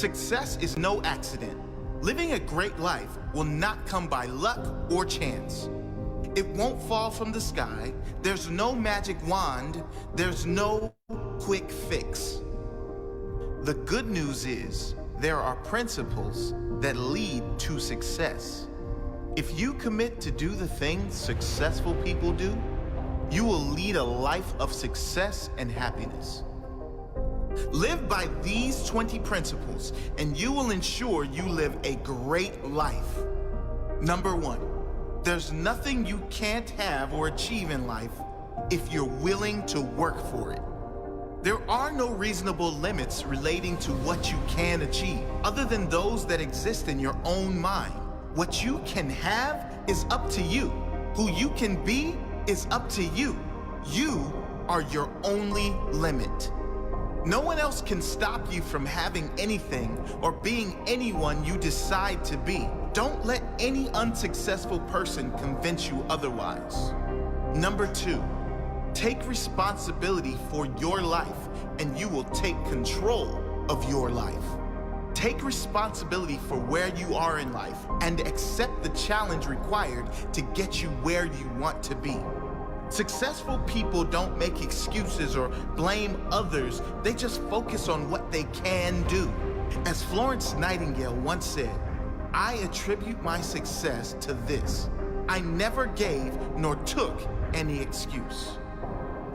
Success is no accident. Living a great life will not come by luck or chance. It won't fall from the sky. There's no magic wand. There's no quick fix. The good news is there are principles that lead to success. If you commit to do the things successful people do, you will lead a life of success and happiness. Live by these 20 principles and you will ensure you live a great life. Number 1, there's nothing you can't have or achieve in life if you're willing to work for it. There are no reasonable limits relating to what you can achieve, other than those that exist in your own mind. What you can have is up to you. Who you can be is up to you. You are your only limit. No one else can stop you from having anything or being anyone you decide to be. Don't let any unsuccessful person convince you otherwise. Number 2, take responsibility for your life and you will take control of your life. Take responsibility for where you are in life and accept the challenge required to get you where you want to be. Successful people don't make excuses or blame others. They just focus on what they can do. As Florence Nightingale once said, "I attribute my success to this. I never gave nor took any excuse."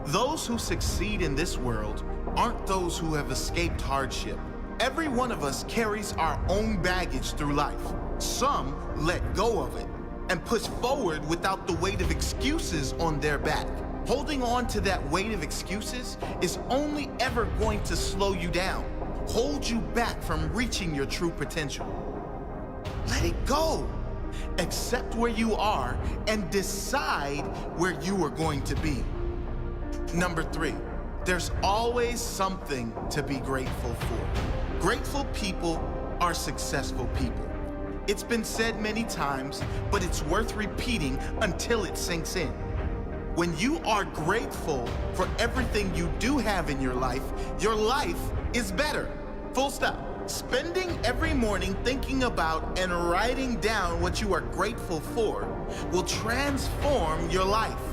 Those who succeed in this world aren't those who have escaped hardship. Every one of us carries our own baggage through life. Some let go of it and push forward without the weight of excuses on their back. Holding on to that weight of excuses is only ever going to slow you down, hold you back from reaching your true potential. Let it go. Accept where you are and decide where you are going to be. Number 3, there's always something to be grateful for. Grateful people are successful people. It's been said many times, but it's worth repeating until it sinks in. When you are grateful for everything you do have in your life is better. Full stop. Spending every morning thinking about and writing down what you are grateful for will transform your life.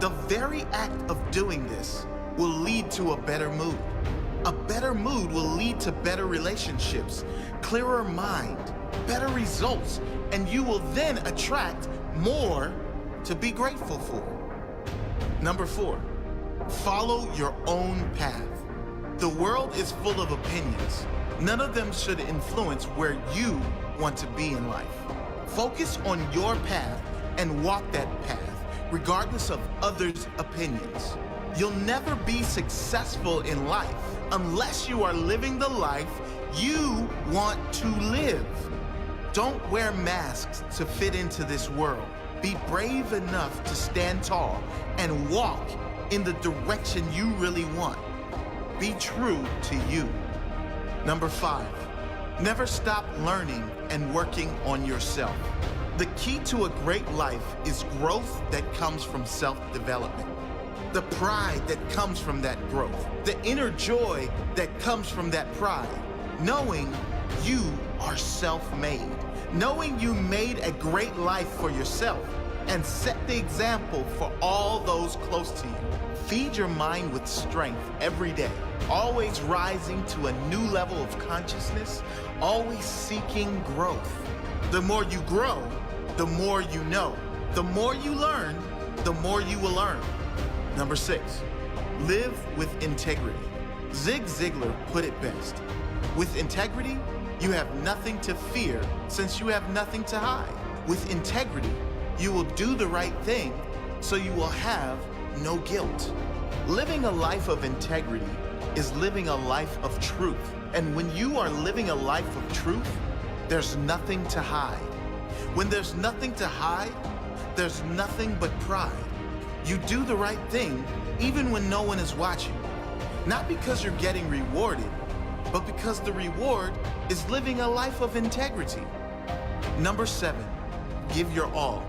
The very act of doing this will lead to a better mood. A better mood will lead to better relationships, clearer mind, better results, and you will then attract more to be grateful for. Number 4, follow your own path. The world is full of opinions. None of them should influence where you want to be in life. Focus on your path and walk that path, regardless of others' opinions. You'll never be successful in life unless you are living the life you want to live. Don't wear masks to fit into this world. Be brave enough to stand tall and walk in the direction you really want. Be true to you. Number 5, never stop learning and working on yourself. The key to a great life is growth that comes from self-development. The pride that comes from that growth. The inner joy that comes from that pride. Knowing you are self-made. Knowing you made a great life for yourself and set the example for all those close to you. Feed your mind with strength every day. Always rising to a new level of consciousness. Always seeking growth. The more you grow, the more you know. The more you learn, the more you will earn. Number 6, live with integrity. Zig Ziglar put it best. With integrity, you have nothing to fear since you have nothing to hide. With integrity, you will do the right thing so you will have no guilt. Living a life of integrity is living a life of truth. And when you are living a life of truth, there's nothing to hide. When there's nothing to hide, there's nothing but pride. You do the right thing even when no one is watching. Not because you're getting rewarded, but because the reward is living a life of integrity. Number 7, give your all.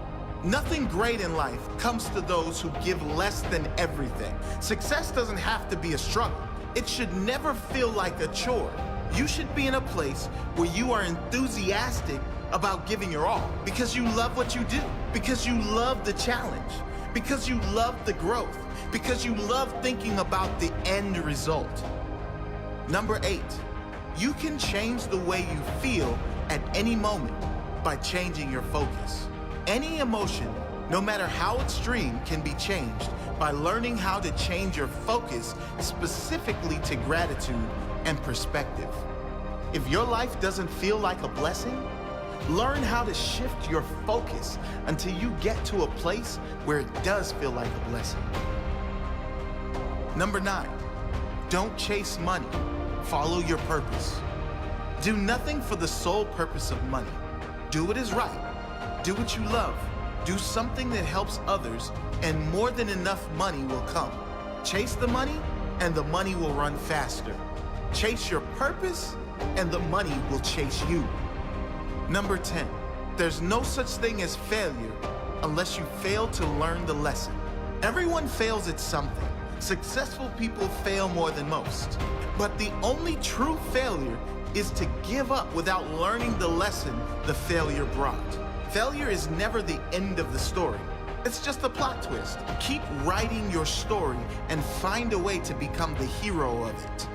Nothing great in life comes to those who give less than everything. Success doesn't have to be a struggle. It should never feel like a chore. You should be in a place where you are enthusiastic about giving your all because you love what you do, because you love the challenge, because you love the growth, because you love thinking about the end result. Number 8, you can change the way you feel at any moment by changing your focus. Any emotion, no matter how extreme, can be changed by learning how to change your focus specifically to gratitude and perspective. If your life doesn't feel like a blessing, learn how to shift your focus until you get to a place where it does feel like a blessing. Number 9, don't chase money. Follow your purpose. Do nothing for the sole purpose of money. Do what is right. Do what you love. Do something that helps others, and more than enough money will come. Chase the money, and the money will run faster. Chase your purpose, and the money will chase you. Number 10, there's no such thing as failure unless you fail to learn the lesson. Everyone fails at something. Successful people fail more than most. But the only true failure is to give up without learning the lesson the failure brought. Failure is never the end of the story. It's just a plot twist. Keep writing your story and find a way to become the hero of it.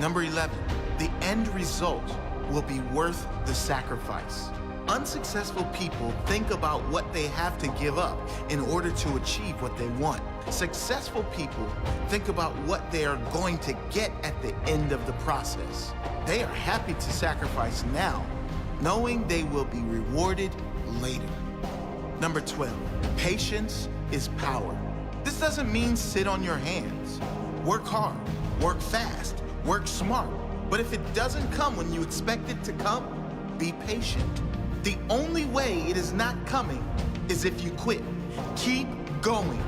Number 11, the end result will be worth the sacrifice. Unsuccessful people think about what they have to give up in order to achieve what they want. Successful people think about what they are going to get at the end of the process. They are happy to sacrifice now, knowing they will be rewarded later. Number 12, patience is power. This doesn't mean sit on your hands. Work hard, work fast, work smart. But if it doesn't come when you expect it to come, be patient. The only way it is not coming is if you quit. Keep going.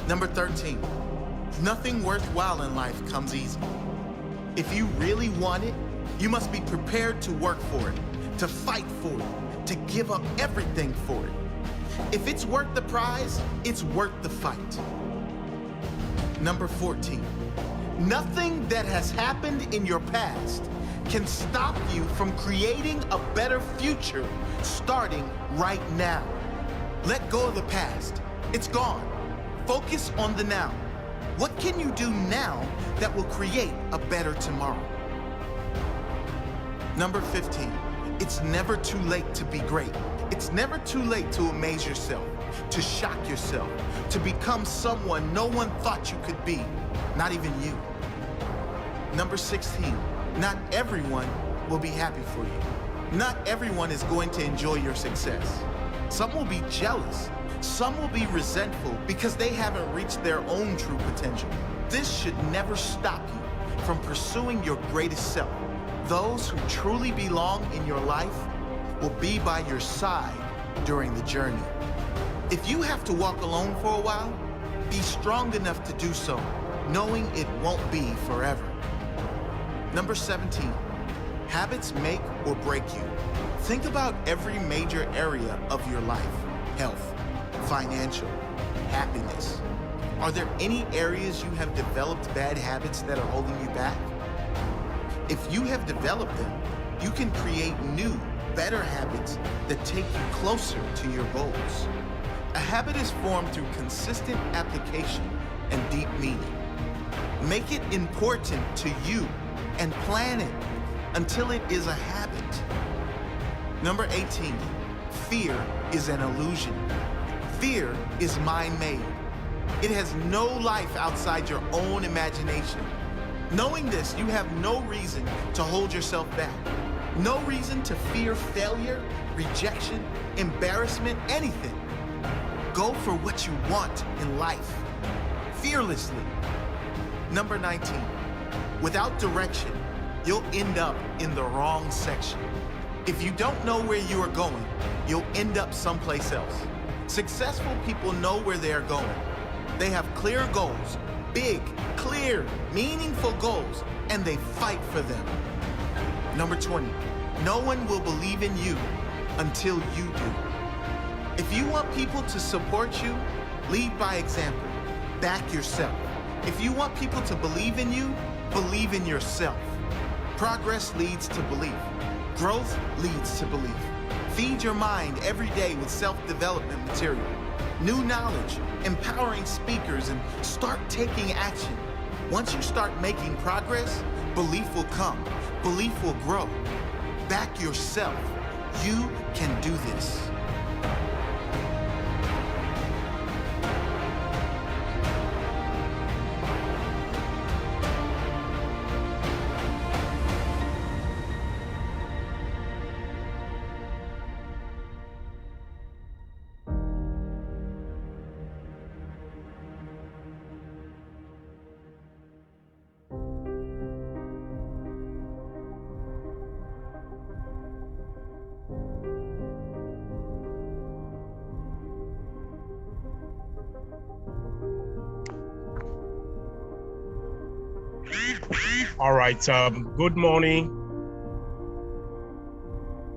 Number 13, nothing worthwhile in life comes easy. If you really want it, you must be prepared to work for it, to fight for it, to give up everything for it. If it's worth the prize, it's worth the fight. Number 14, nothing that has happened in your past can stop you from creating a better future starting right now. Let go of the past. It's gone. Focus on the now. What can you do now that will create a better tomorrow? Number 15, it's never too late to be great. It's never too late to amaze yourself, to shock yourself, to become someone no one thought you could be, not even you. Number 16, not everyone will be happy for you. Not everyone is going to enjoy your success. Some will be jealous. Some will be resentful because they haven't reached their own true potential. This should never stop you from pursuing your greatest self. Those who truly belong in your life will be by your side during the journey. If you have to walk alone for a while, be strong enough to do so, knowing it won't be forever. Number 17, habits make or break you. Think about every major area of your life: health, financial, happiness. Are there any areas you have developed bad habits that are holding you back? If you have developed them, you can create new, better habits that take you closer to your goals. A habit is formed through consistent application and deep meaning. Make it important to you and plan it until it is a habit. Number 18, fear is an illusion. Fear is mind-made. It has no life outside your own imagination. Knowing this, you have no reason to hold yourself back. No reason to fear failure, rejection, embarrassment, anything. Go for what you want in life, fearlessly. Number 19, without direction, you'll end up in the wrong section. If you don't know where you are going, you'll end up someplace else. Successful people know where they are going. They have clear goals, big, clear, meaningful goals, and they fight for them. Number 20, no one will believe in you until you do. If you want people to support you, lead by example. Back yourself. If you want people to believe in you, believe in yourself. Progress leads to belief. Growth leads to belief. Feed your mind every day with self-development material, new knowledge, empowering speakers, and start taking action. Once you start making progress, belief will come, belief will grow. Back yourself. You can do this. All right, good morning.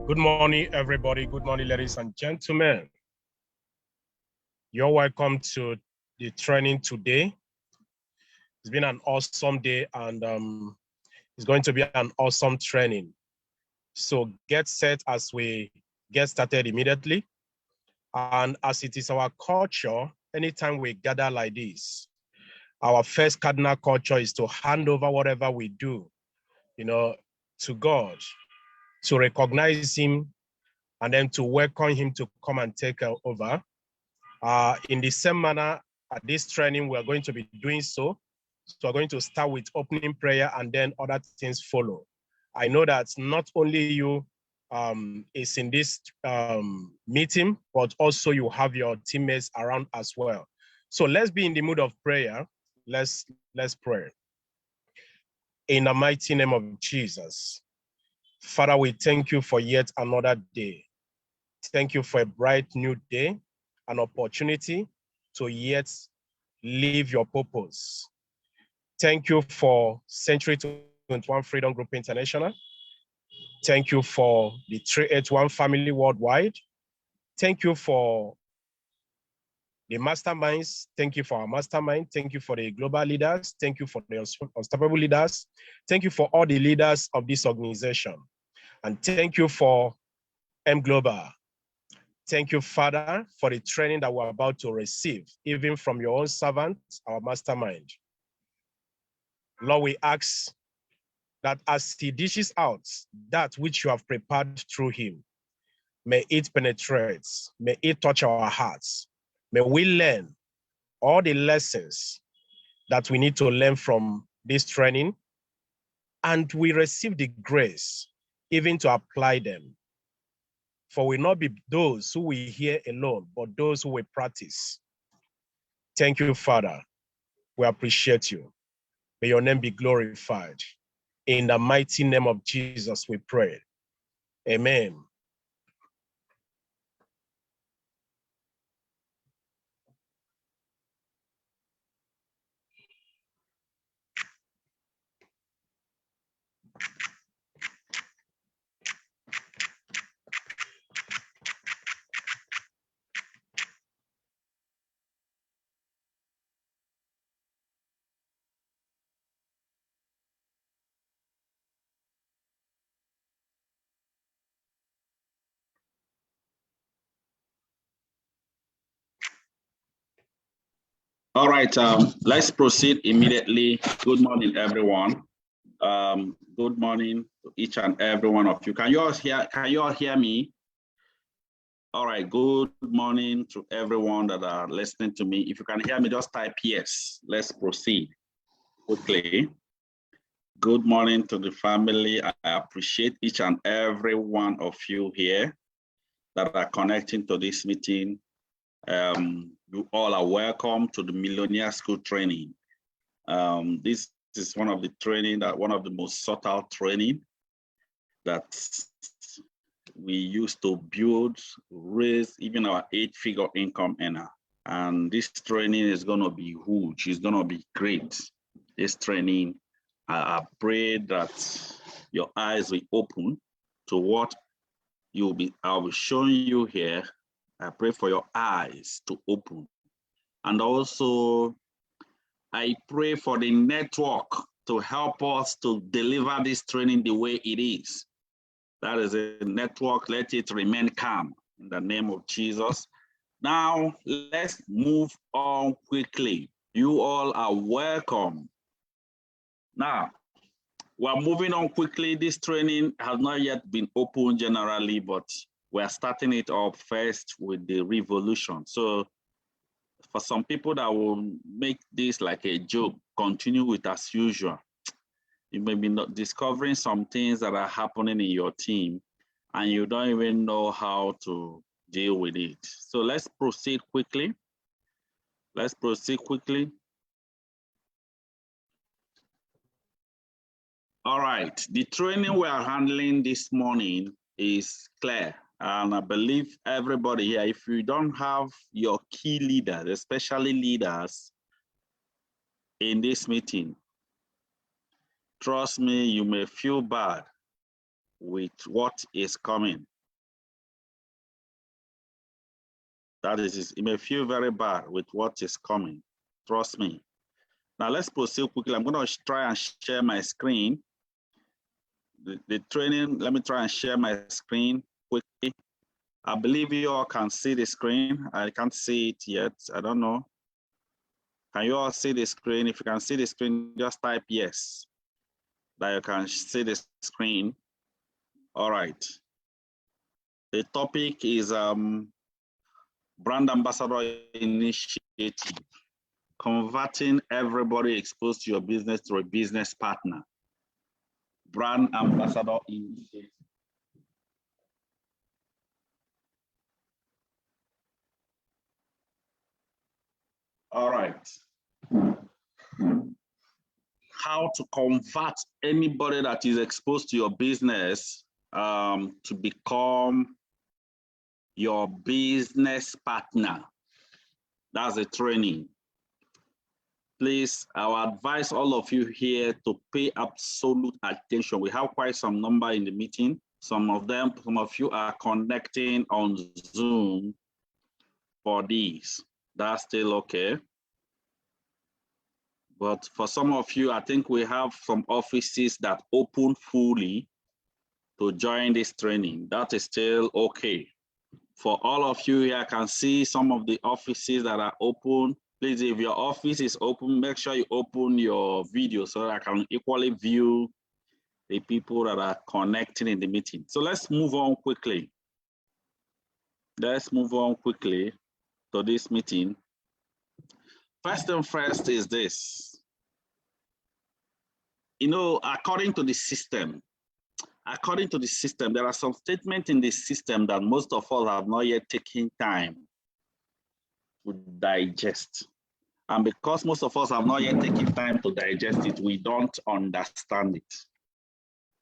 Good morning, everybody. Good morning, ladies and gentlemen. You're welcome to the training today. It's been an awesome day, and it's going to be an awesome training. So get set as we get started immediately. And as it is our culture, anytime we gather like this, our first cardinal culture is to hand over whatever we do, to God, to recognize him, and then to welcome him to come and take over. In the same manner, at this training, we are going to be doing so. So we're going to start with opening prayer, and then other things follow. I know that not only you is in this meeting, but also you have your teammates around as well. So let's be in the mood of prayer. Let's pray. In the mighty name of Jesus. Father, we thank you for yet another day. Thank you for a bright new day, an opportunity to yet live your purpose. Thank you for Century 21 Freedom Group International. Thank you for the 381 family worldwide. Thank you for the masterminds. Thank you for our mastermind. Thank you for the global leaders. Thank you for the unstoppable leaders. Thank you for all the leaders of this organization. And thank you for M Global. Thank you, Father, for the training that we're about to receive, even from your own servant, our mastermind. Lord, we ask that as he dishes out that which you have prepared through him, may it penetrate, may it touch our hearts. May we learn all the lessons that we need to learn from this training, and we receive the grace even to apply them. For we will not be those who will hear alone, but those who will practice. Thank you, Father. We appreciate you. May your name be glorified. In the mighty name of Jesus, we pray. Amen. All right, let's proceed immediately. Good morning, everyone. Good morning to each and every one of you. Can you all hear me? All right, good morning to everyone that are listening to me. If you can hear me, just type yes. Let's proceed quickly. Good morning to the family. I appreciate each and every one of you here that are connecting to this meeting. You all are welcome to the Millionaire School training. This is one of the most sought out training that we use to build, raise even our 8-figure income earner. And this training is going to be huge. It's going to be great. This training, I pray that your eyes will open to what I'll be showing you here. I pray for your eyes to open. And also, I pray for the network to help us to deliver this training the way it is. That is a network. Let it remain calm in the name of Jesus. Now, let's move on quickly. You all are welcome. Now, we're moving on quickly. This training has not yet been open generally, but we're starting it up first with the revolution. So for some people that will make this like a joke, continue with as usual. You may be not discovering some things that are happening in your team and you don't even know how to deal with it. So let's proceed quickly. Let's proceed quickly. All right, the training we are handling this morning is clear. And I believe everybody here, if you don't have your key leaders, especially leaders in this meeting, trust me, you may feel bad with what is coming. That is, you may feel very bad with what is coming. Trust me. Now let's proceed quickly. I'm going to try and share my screen. The training, let me try and share my screen quickly. I believe you all can see the screen. I can't see it yet. I don't know. Can you all see the screen? If you can see the screen, just type yes, that you can see the screen. All right. The topic is Brand Ambassador Initiative, converting everybody exposed to your business to a business partner. Brand Ambassador Initiative. All right. How to convert anybody that is exposed to your business to become your business partner. That's a training. Please, I will advise all of you here to pay absolute attention. We have quite some number in the meeting. Some of you are connecting on Zoom for these. That's still okay. But for some of you, I think we have some offices that open fully to join this training. That is still okay. For all of you here, I can see some of the offices that are open. Please, if your office is open, make sure you open your video so that I can equally view the people that are connecting in the meeting. So let's move on quickly. Let's move on quickly to this meeting. First and first is this. You know, according to the system, there are some statements in the system that most of us have not yet taken time to digest. And because most of us have not yet taken time to digest it, we don't understand it.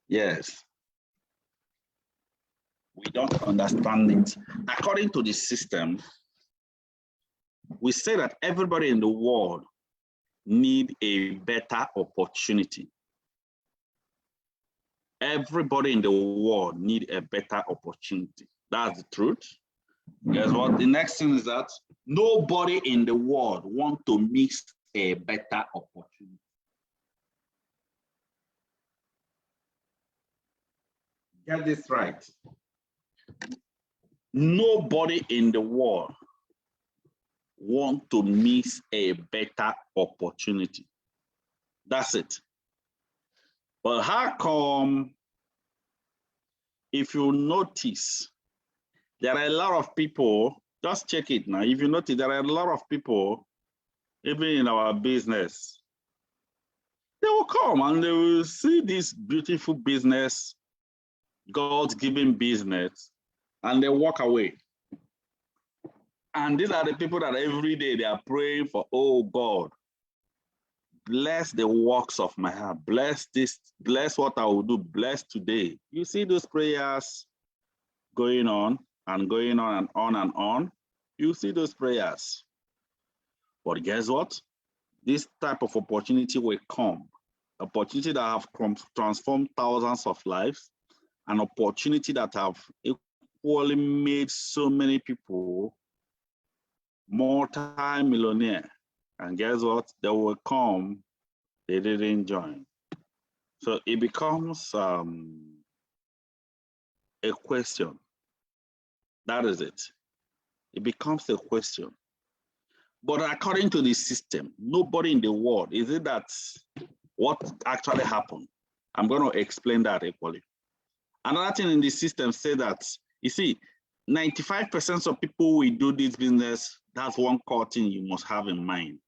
Yes. We don't understand it. According to the system, we say that everybody in the world need a better opportunity. Everybody in the world need a better opportunity. That's the truth. Guess what? The next thing is that nobody in the world wants to miss a better opportunity. Get this right. Nobody in the world wants to miss a better opportunity. That's it. But how come, if you notice, there are a lot of people, just check it now. If you notice, there are a lot of people, even in our business, they will come and they will see this beautiful business, God-given business, and they walk away. And these are the people that every day they are praying for, oh God, bless the works of my heart, bless this, bless what I will do, bless today. You see those prayers going on and going on and on and on. You see those prayers. But guess what? This type of opportunity will come. Opportunity that have transformed thousands of lives, an opportunity that have equally made so many people multi-millionaire. And guess what? They will come, they didn't join. So it becomes a question. That is it. It becomes a question. But according to the system, nobody in the world, is it that what actually happened? I'm going to explain that equally. Another thing in the system say that, you see, 95% of people who do this business, that's one core thing you must have in mind.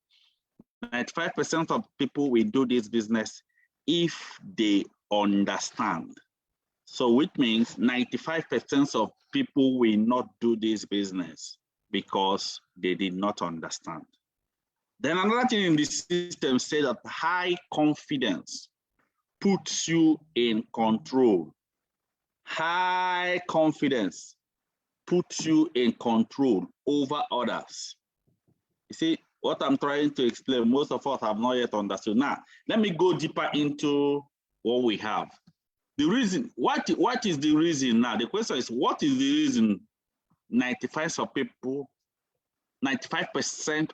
95% of people will do this business if they understand. So which means 95% of people will not do this business because they did not understand. Then another thing in the system says that high confidence puts you in control. High confidence puts you in control over others. You see, what I'm trying to explain, most of us have not yet understood. Now, let me go deeper into what we have. The reason, what is the reason now? The question is, what is the reason 95%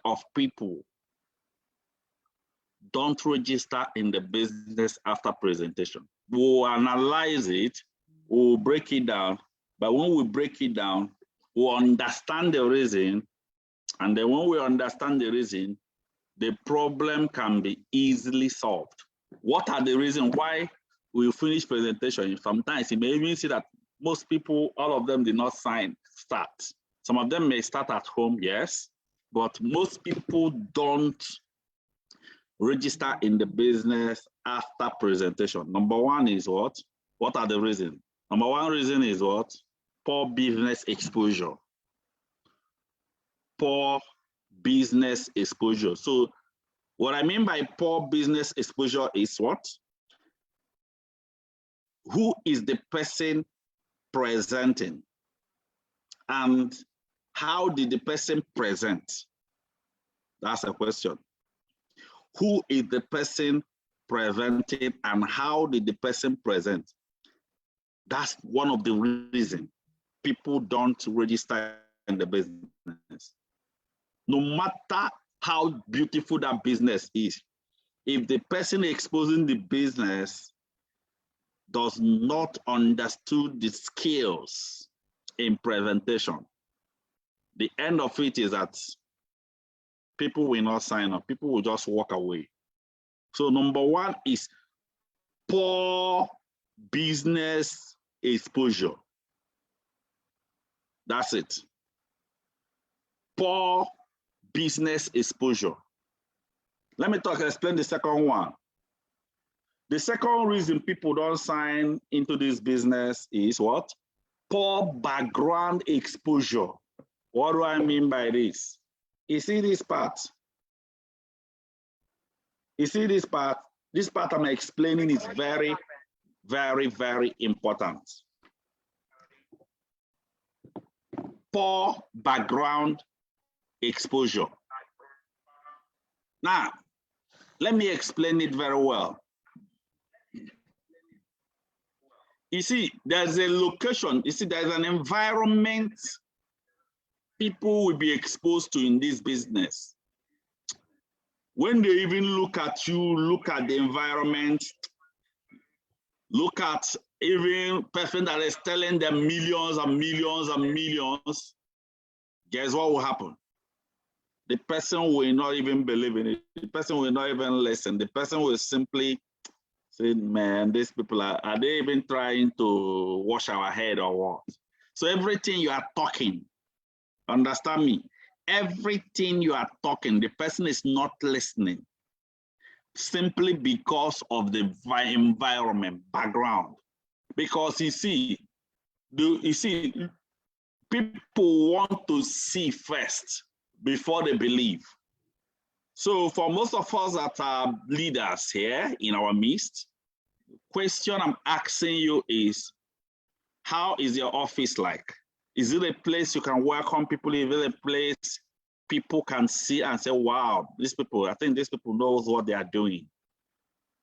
of people don't register in the business after presentation? We'll analyze it, we'll break it down, but when we break it down, we'll understand the reason, and then when we understand the reason, the problem can be easily solved. What are the reasons why we finish presentation? Sometimes you may even see that most people, all of them did not start. Some of them may start at home, yes, but most people don't register in the business after presentation. Number one is what? What are the reasons? Number one reason is what? Poor business exposure. Poor business exposure. So what I mean by poor business exposure is what? Who is the person presenting? And how did the person present? That's a question. Who is the person presenting and how did the person present? That's one of the reasons people don't register in the business. No matter how beautiful that business is, if the person exposing the business does not understand the skills in presentation, the end of it is that people will not sign up. People will just walk away. So number one is poor business exposure. That's it. Poor business exposure. Let me explain the second one. The second reason people don't sign into this business is what? Poor background exposure. What do I mean by this? You see this part? You see this part? This part I'm explaining is very, very, very important. Poor background exposure. Now, let me explain it very well. You see, there's a location, you see, there's an environment people will be exposed to in this business. When they even look at you, look at the environment, look at even person that is telling them millions and millions and millions, guess what will happen? The person will not even believe in it. The person will not even listen. The person will simply say, man, these people, are they even trying to wash our head or what? So everything you are talking, understand me, everything you are talking, the person is not listening simply because of the environment, background. Because you see, people want to see first before they believe. So for most of us that are leaders here in our midst, the question I'm asking you is, how is your office like? Is it a place you can welcome people? Is it a place people can see and say, wow, these people, I think these people knows what they are doing?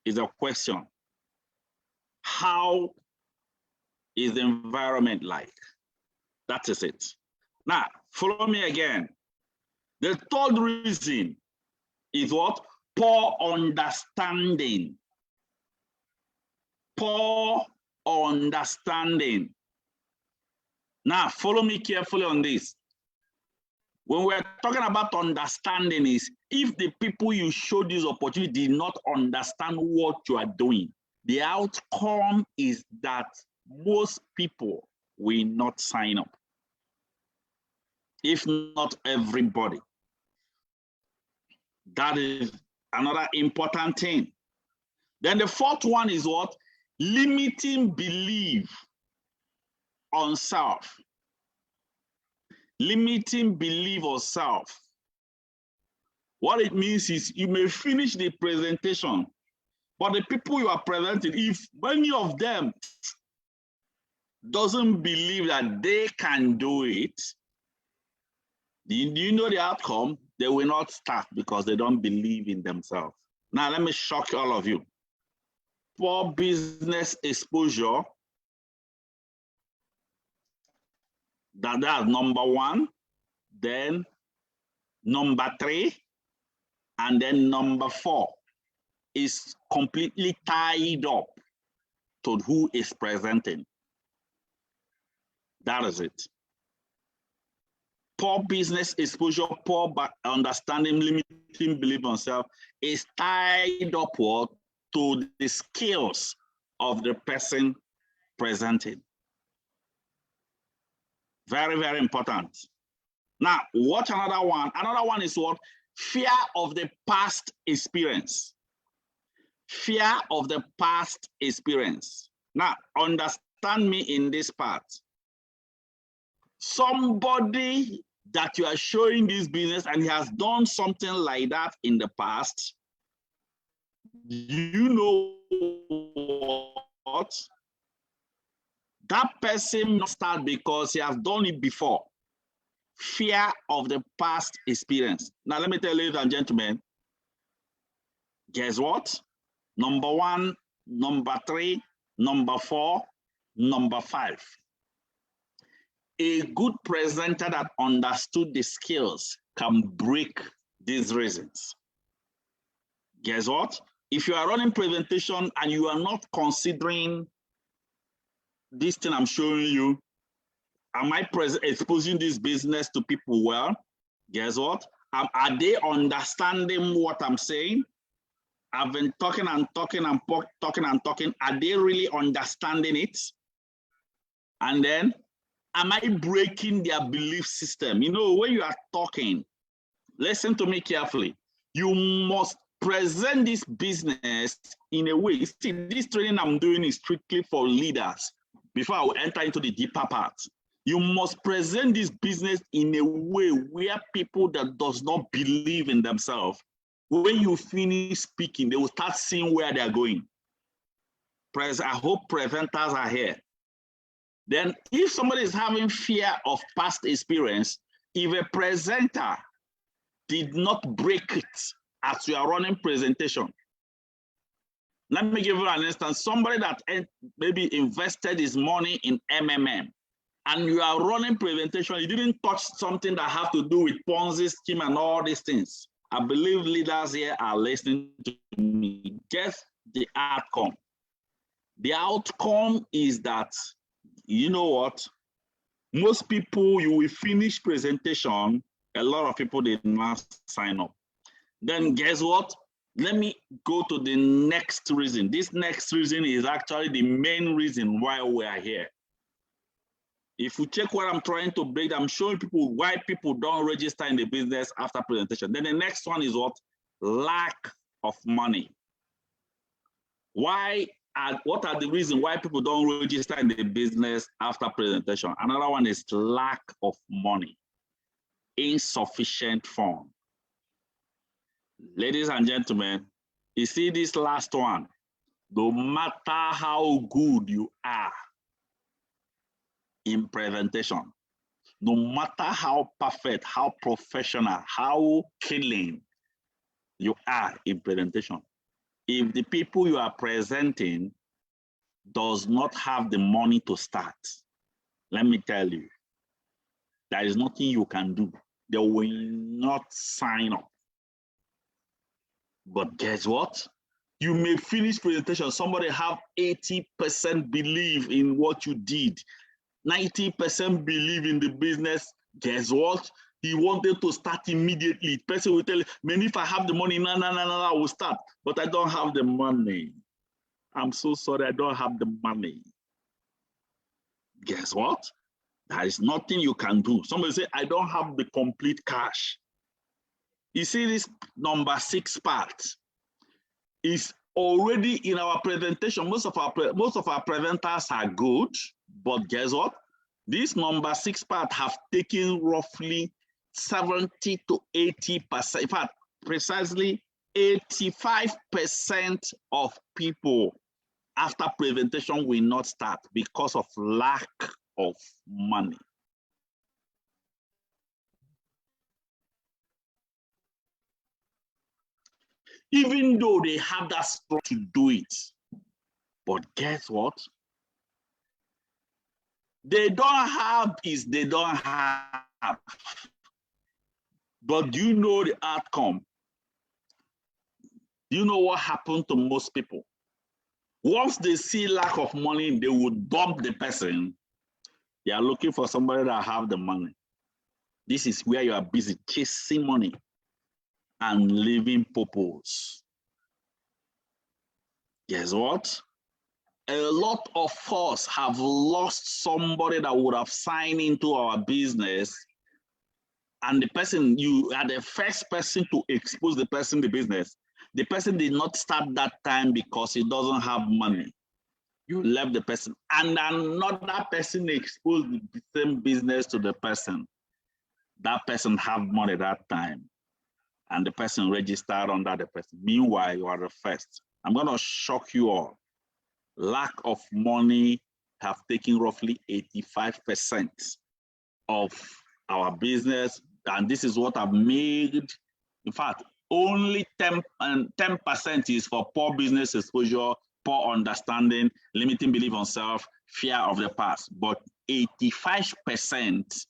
Is a question. How is the environment like? That is it. Now, follow me again. The third reason is what? Poor understanding. poor understanding. Now, follow me carefully on this. When we're talking about understanding is if the people you show this opportunity did not understand what you are doing, the outcome is that most people will not sign up, if not everybody. That is another important thing. Then the fourth one is what? Limiting belief on self. Limiting belief on self. What it means is you may finish the presentation, but the people you are presenting, if many of them doesn't believe that they can do it, do you know the outcome? They will not start because they don't believe in themselves. Now, let me shock all of you. Poor business exposure, that's number one, then number three, and then number four is completely tied up to who is presenting. That is it. Poor business exposure, poor understanding, limiting belief on self is tied upward to the skills of the person presenting. Very, very important. Now, watch another one. Another one is what? Fear of the past experience. Fear of the past experience. Now, understand me in this part. Somebody that you are showing this business and he has done something like that in the past, you know what? That person must start because he has done it before. Fear of the past experience. Now, let me tell you, ladies and gentlemen, guess what? Number one, number three, number four, number five. A good presenter that understood the skills can break these reasons. Guess what? If you are running presentation and you are not considering this thing I'm showing you, am I exposing this business to people well? Guess what? Are they understanding what I'm saying? I've been talking and talking and talking and talking. Are they really understanding it? And then, am I breaking their belief system? You know, when you are talking, listen to me carefully. You must present this business in a way. See, this training I'm doing is strictly for leaders. Before I will enter into the deeper part, you must present this business in a way where people that does not believe in themselves, when you finish speaking, they will start seeing where they're going. I hope presenters are here. Then if somebody is having fear of past experience, if a presenter did not break it as you are running presentation, let me give you an instance. Somebody that maybe invested his money in MMM and you are running presentation, you didn't touch something that have to do with Ponzi scheme and all these things. I believe leaders here are listening to me. Guess the outcome. The outcome is that, you know what? Most people, you will finish presentation, a lot of people did not sign up. Then guess what? Let me go to the next reason. This next reason is actually the main reason why we are here. If you check what I'm trying to break, I'm showing people why people don't register in the business after presentation. Then the next one is what? Lack of money. What are the reasons why people don't register in the business after presentation? Another one is lack of money, insufficient funds. Ladies and gentlemen, you see this last one, no matter how good you are in presentation, no matter how perfect, how professional, how killing you are in presentation, if the people you are presenting does not have the money to start, let me tell you, there is nothing you can do. They will not sign up. But guess what? You may finish presentation, somebody have 80% believe in what you did, 90% believe in the business. Guess what? He wanted to start immediately. Person will tell you, man, if I have the money, no, I will start. But I don't have the money. I'm so sorry, I don't have the money. Guess what? There is nothing you can do. Somebody say, I don't have the complete cash. You see this number 6 part is already in our presentation. Most of our presenters are good, but guess what? This number 6 part have taken roughly 70 to 80%. In fact, precisely 85% of people after presentation will not start because of lack of money. Even though they have that strength to do it, but guess what? They don't have is they don't have. But do you know the outcome? Do you know what happened to most people? Once they see lack of money, they would dump the person. They are looking for somebody that have the money. This is where you are busy chasing money and living purpose. Guess what? A lot of us have lost somebody that would have signed into our business, and the person, you are the first person to expose the person the business. The person did not start that time because he doesn't have money. You left the person, and another person exposed the same business to the person. That person have money that time, and the person registered under the person. Meanwhile, you are the first. I'm going to shock you all. Lack of money have taken roughly 85% of our business, and this is what I've made. In fact, only 10% is for poor business exposure, poor understanding, limiting belief on self, fear of the past. But 85%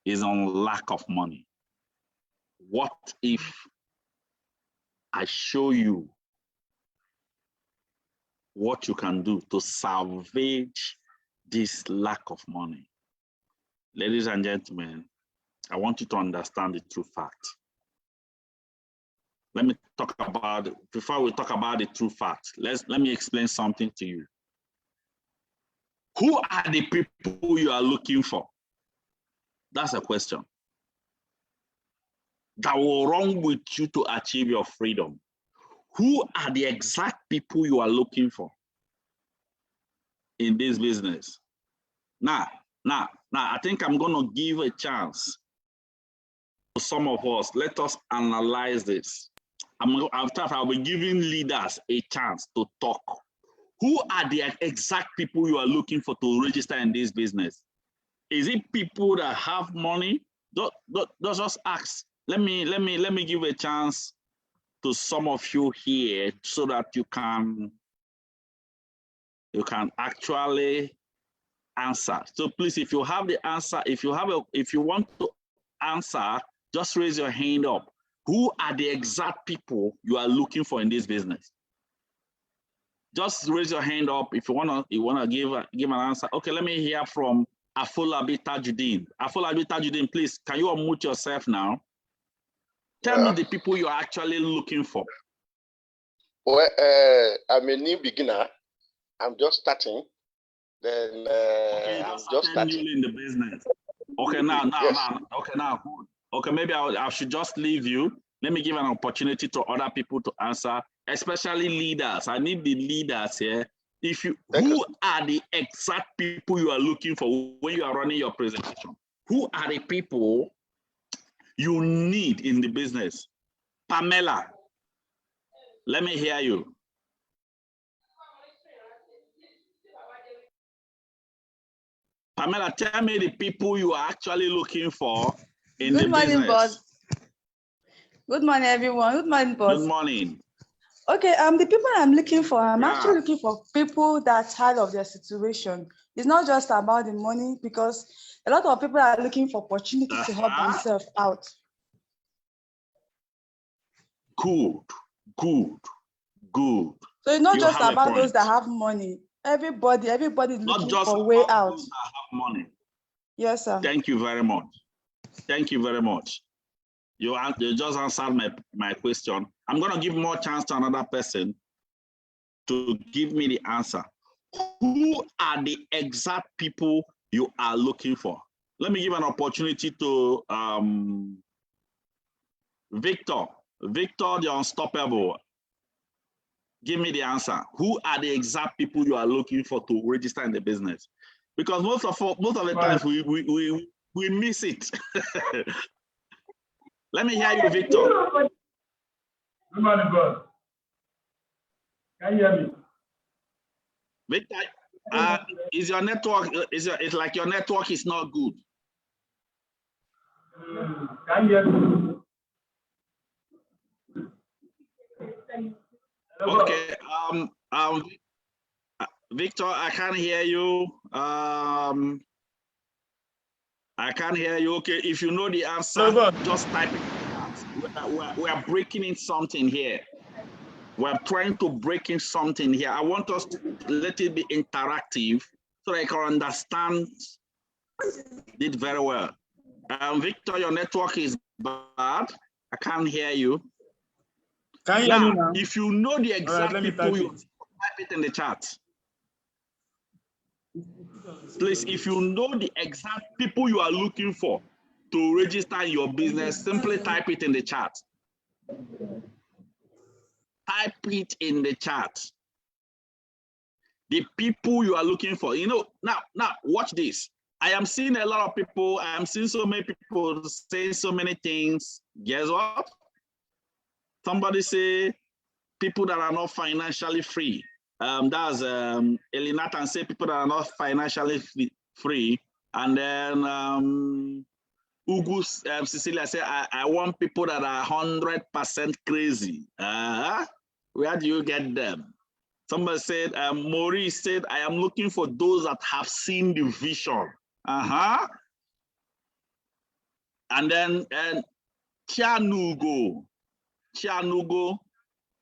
is on lack of money. What if I show you what you can do to salvage this lack of money? Ladies and gentlemen, I want you to understand the true fact. Let me talk about, before we talk about the true fact, let me explain something to you. Who are the people you are looking for? That's a question that will run with you to achieve your freedom. Who are the exact people you are looking for in this business? Now, I think I'm going to give a chance to some of us. Let us analyze this. I'll be giving leaders a chance to talk. Who are the exact people you are looking for to register in this business? Is it people that have money? Just ask. Let me give a chance to some of you here so that you can actually answer. So please, if you have the answer, if you want to answer, just raise your hand up. Who are the exact people you are looking for in this business? Just raise your hand up if you wanna give an answer. Okay, let me hear from Afolabi Tajudeen. Afolabi Tajudeen, please, can you unmute yourself now? Tell me the people you are actually looking for. Well, I'm a new beginner. I'm just starting. Then okay, I'm just starting in the business. Okay, now, okay, maybe I should just leave you. Let me give an opportunity to other people to answer, especially leaders. I need the leaders here. Who are the exact people you are looking for when you are running your presentation? Who are the people you need in the business? Pamela, let me hear you. Pamela, tell me the people you are actually looking for in the business. Good morning, boss. Good morning, everyone. Good morning, boss. Good morning. Okay, the people I'm looking for, I'm actually looking for people that are tired of their situation. It's not just about the money, because a lot of people are looking for opportunities to help themselves out. Good. Good. So it's not You just have a about those point. that have money. Everybody is Not looking just for a way about out. those that have money. Yes, sir. Thank you very much. Thank you very much. You just answered my question. I'm going to give more chance to another person to give me the answer. Who are the exact people you are looking for? Let me give an opportunity to Victor. Victor, the unstoppable. Give me the answer. Who are the exact people you are looking for to register in the business? Because most of the times we miss it. Let me hear you, Victor. Good morning, God. Can you hear me? Victor, is your network? It's like your network is not good. Can you hear me? Okay. Victor, I can't hear you. I can't hear you. Okay, if you know the answer, just type it. We are breaking in something here. We're trying to break in something here. I want us to let it be interactive so that I can understand it very well. Victor, your network is bad. I can't hear you. Can you hear me now? If you know the exact people, you type it in the chat. Please, if you know the exact people you are looking for to register in your business, simply type it in the chat. Type it in the chat. The people you are looking for. You know, now watch this. I am seeing a lot of people. I am seeing so many people say so many things. Guess what? Somebody say people that are not financially free. That's Elinatan say people that are not financially free. And then Ugu Cecilia say, I want people that are 100% crazy. Where do you get them? Somebody said, Maurice said, I am looking for those that have seen the vision. And then Chianugo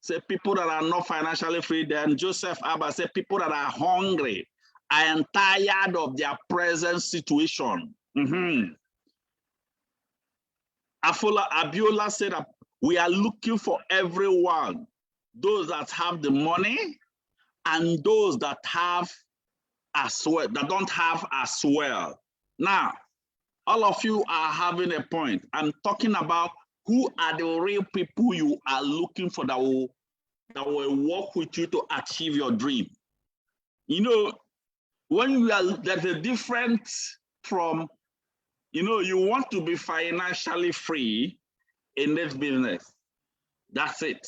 say people that are not financially free. Then Joseph Abba said people that are hungry. I am tired of their present situation. Afola Abiola said that we are looking for everyone, those that have the money and those that have as well, that don't have as well. Now, all of you are having a point. I'm talking about who are the real people you are looking for that will work with you to achieve your dream. You know, when you are, there's a difference from, you know, you want to be financially free in this business. That's it.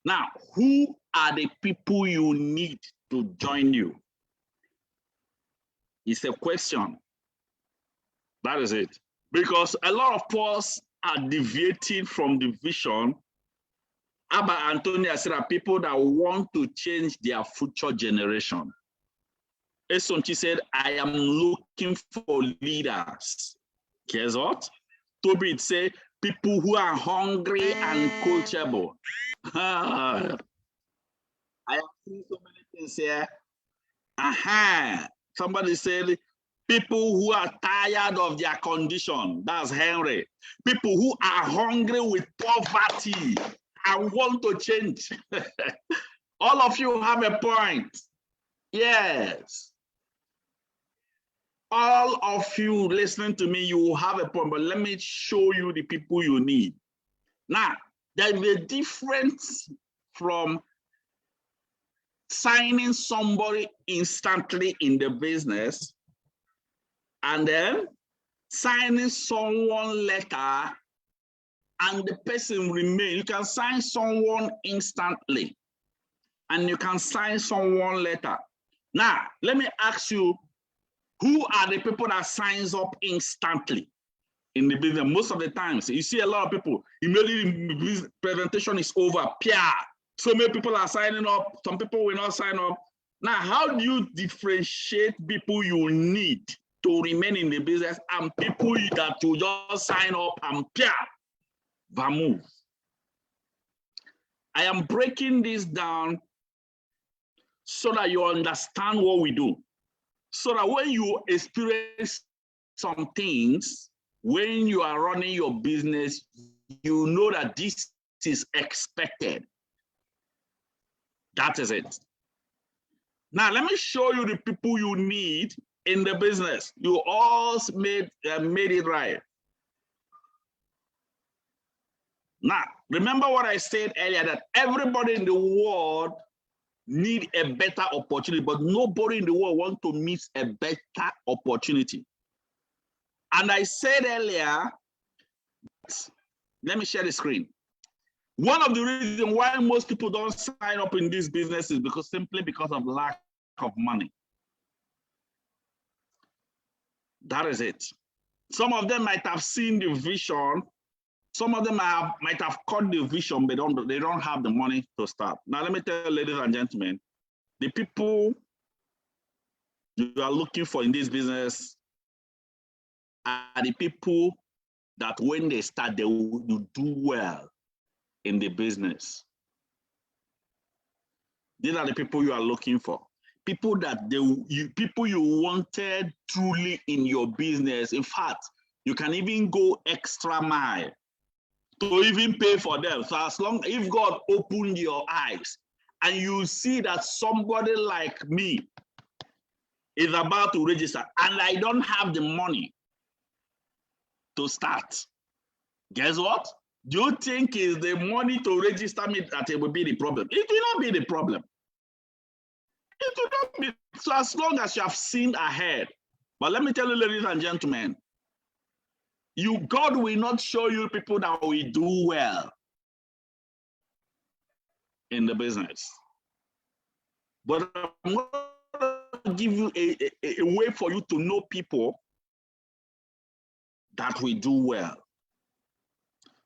Now, who are the people you need to join you? It's a question. That is it. Because a lot of us are deviating from the vision. Abba Antonia said that people that want to change their future generation. Esonchi said, I am looking for leaders. Guess what? Toby said, people who are hungry and coachable. I have seen so many things here. Somebody said, people who are tired of their condition. That's Henry. People who are hungry with poverty and want to change. All of you have a point. Yes. All of you listening to me, you have a point, but let me show you the people you need. Now, there's a difference from signing somebody instantly in the business and then signing someone letter and the person remain. You can sign someone instantly and you can sign someone letter. Now, let me ask you, who are the people that signs up instantly in the business? Most of the times, you see a lot of people, immediately the presentation is over, so many people are signing up, some people will not sign up. Now, how do you differentiate people you need to remain in the business and people that will just sign up and move? I am breaking this down so that you understand what we do. So that when you experience some things, when you are running your business, you know that this is expected. That is it. Now, let me show you the people you need in the business. You all made it right. Now, remember what I said earlier, that everybody in the world need a better opportunity, but nobody in the world wants to miss a better opportunity. And I said earlier, let me share the screen. One of the reasons why most people don't sign up in this business is simply because of lack of money. That is it. Some of them might have seen the vision. Some of them might have caught the vision, but they don't have the money to start. Now, let me tell you, ladies and gentlemen, the people you are looking for in this business are the people that when they start, they will do well in the business. These are the people you are looking for. People that people you wanted truly in your business. In fact, you can even go extra mile to even pay for them. So as long if God opened your eyes and you see that somebody like me is about to register and I don't have the money to start, guess what? Do you think is the money to register me that it will be the problem? It will not be the problem. It will not be. So as long as you have seen ahead. But let me tell you, ladies and gentlemen, God will not show you people that will do well in the business. But I'm going to give you a way for you to know people that will do well.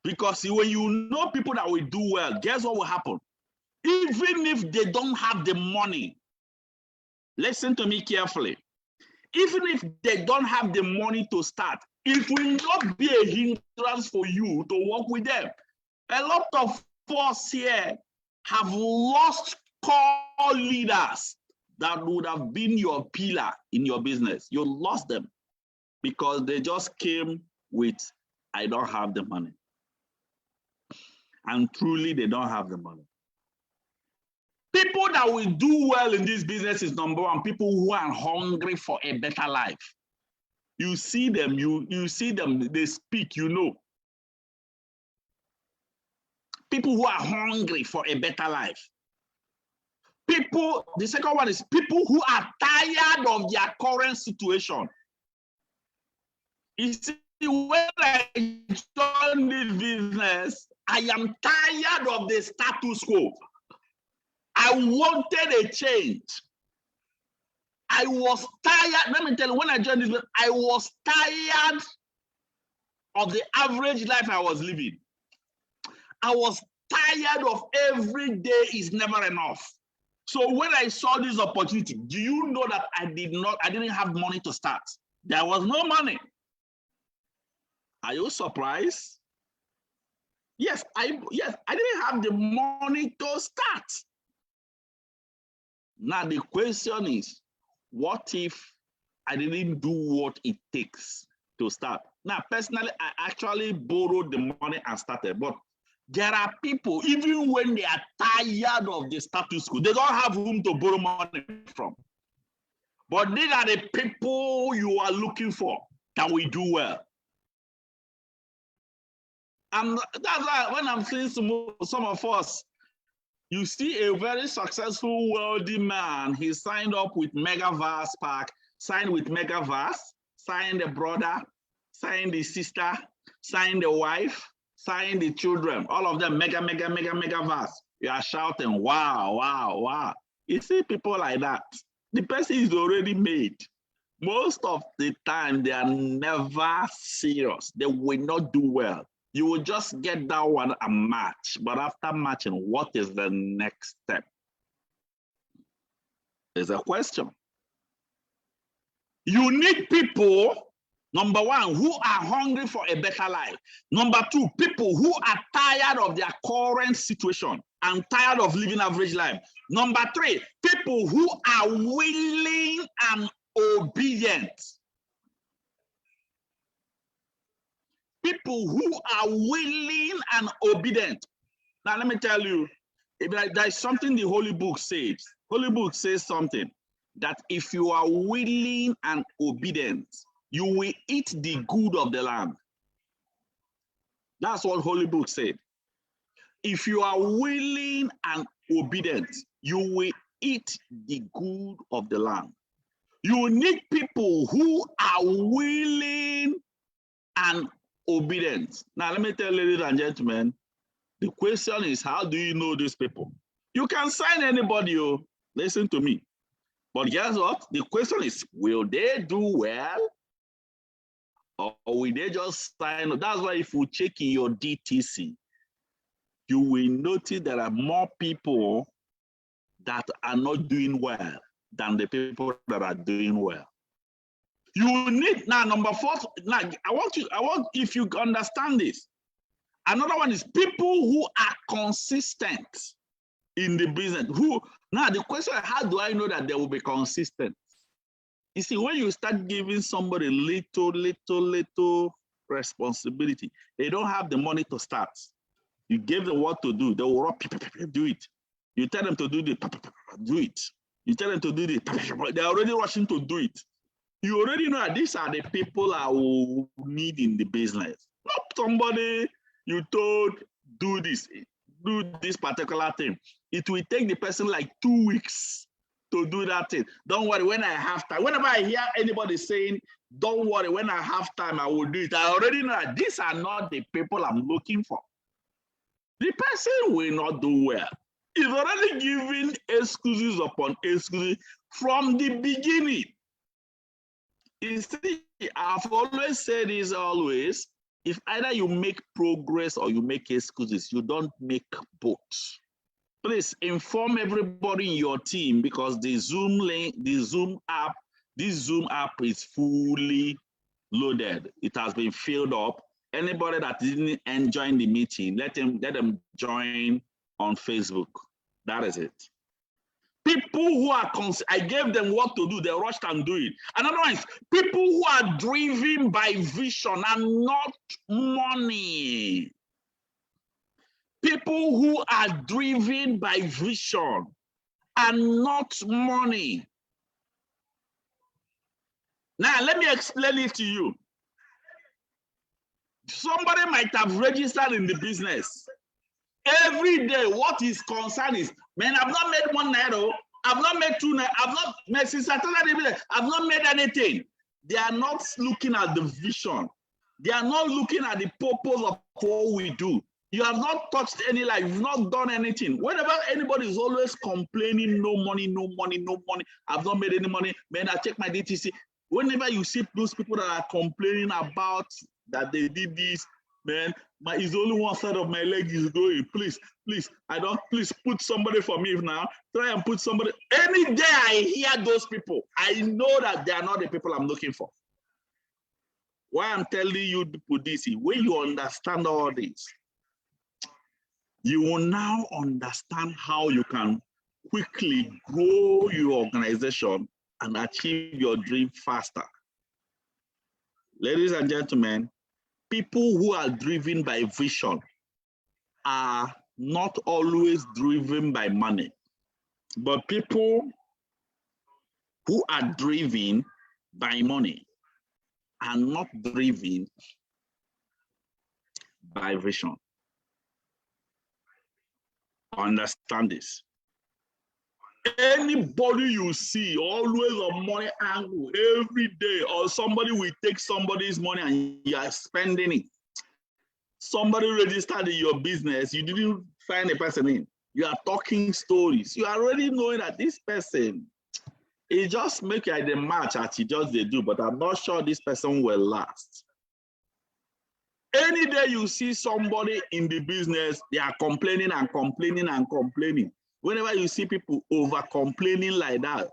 Because when you know people that will do well, guess what will happen? Even if they don't have the money, listen to me carefully. Even if they don't have the money to start, it will not be a hindrance for you to work with them. A lot of us here have lost core leaders that would have been your pillar in your business. You lost them because they just came with, I don't have the money. And truly, they don't have the money. People that will do well in this business is number one, people who are hungry for a better life. You see them, you see them, they speak, you know. People who are hungry for a better life. People, the second one is people who are tired of their current situation. You see, when I joined this business, I am tired of the status quo. I wanted a change. I was tired. Let me tell you, when I joined this business, I was tired of the average life I was living. I was tired of every day is never enough. So when I saw this opportunity, do you know that I didn't have money to start? There was no money. Are you surprised? Yes, I didn't have the money to start. Now the question is, what if I didn't do what it takes to start? Now, personally, I actually borrowed the money and started, but there are people, even when they are tired of the status quo, they don't have room to borrow money from. But these are the people you are looking for that will do well. And that's why when I'm seeing some of us, you see a very successful, wealthy man, he signed up with Megaverse Park, signed with Megaverse, signed the brother, signed the sister, signed the wife, signed the children, all of them Megaverse. You are shouting, wow, wow, wow. You see people like that. The person is already made. Most of the time, they are never serious. They will not do well. You will just get that one and match. But after matching, what is the next step? Is a question. You need people Number one, who are hungry for a better life. Number two, people who are tired of their current situation and tired of living average life. Number three, people who are willing and obedient. People who are willing and obedient. Now, let me tell you, there is something the Holy Book says. Holy Book says something that if you are willing and obedient, you will eat the good of the land. That's what Holy Book said. If you are willing and obedient, you will eat the good of the land. You need people who are willing and obedient. Now, let me tell you, ladies and gentlemen, the question is, how do you know these people? You can sign anybody, oh, listen to me. But guess what? The question is, will they do well? Or will they just sign? That's why if you check in your DTC, you will notice there are more people that are not doing well than the people that are doing well. You need, now number four, now I want if you understand this, another one is people who are consistent in the business. Now the question is, how do I know that they will be consistent? You see, when you start giving somebody little responsibility, they don't have the money to start. You give them what to do, they will do it. You tell them to do it. You tell them to do it, they're already rushing to do it. You already know that these are the people I will need in the business. Not somebody you told do this particular thing. It will take the person like 2 weeks to do that thing. Don't worry, when I have time. Whenever I hear anybody saying, don't worry, when I have time, I will do it, I already know that these are not the people I'm looking for. The person will not do well. He's already giving excuses upon excuses from the beginning. You see, I've always said this always, if either you make progress or you make excuses, you don't make both. Please inform everybody in your team, because the Zoom link, this Zoom app is fully loaded. It has been filled up. Anybody that didn't join the meeting, let them join on Facebook. That is it. People who are, I gave them what to do, they rushed and do it. Another one is people who are driven by vision and not money. People who are driven by vision and not money. Now, let me explain it to you. Somebody might have registered in the business. Every day, what his concern is, man, I've not made 1 naira, I've not made 2 naira, I've not made, since I started the business, I've not made anything. They are not looking at the vision. They are not looking at the purpose of what we do. You have not touched any life, you've not done anything. Whenever anybody is always complaining, no money, no money, no money, I've not made any money, man, I check my DTC. Whenever you see those people that are complaining about that they did this, man, it's only one side of my leg is going. Please, please put somebody for me now. Try and put somebody. Any day I hear those people, I know that they are not the people I'm looking for. Why I'm telling you people this, when you understand all this, you will now understand how you can quickly grow your organization and achieve your dream faster. Ladies and gentlemen, people who are driven by vision are not always driven by money, but people who are driven by money are not driven by vision. Understand this. Anybody you see always on money angle every day, or somebody will take somebody's money and you are spending it. Somebody registered in your business, you didn't find a person in. You are talking stories. You are already knowing that this person, it just make like the match as he just they do, but I'm not sure this person will last. Any day you see somebody in the business, they are complaining and complaining and complaining. Whenever you see people over complaining like that,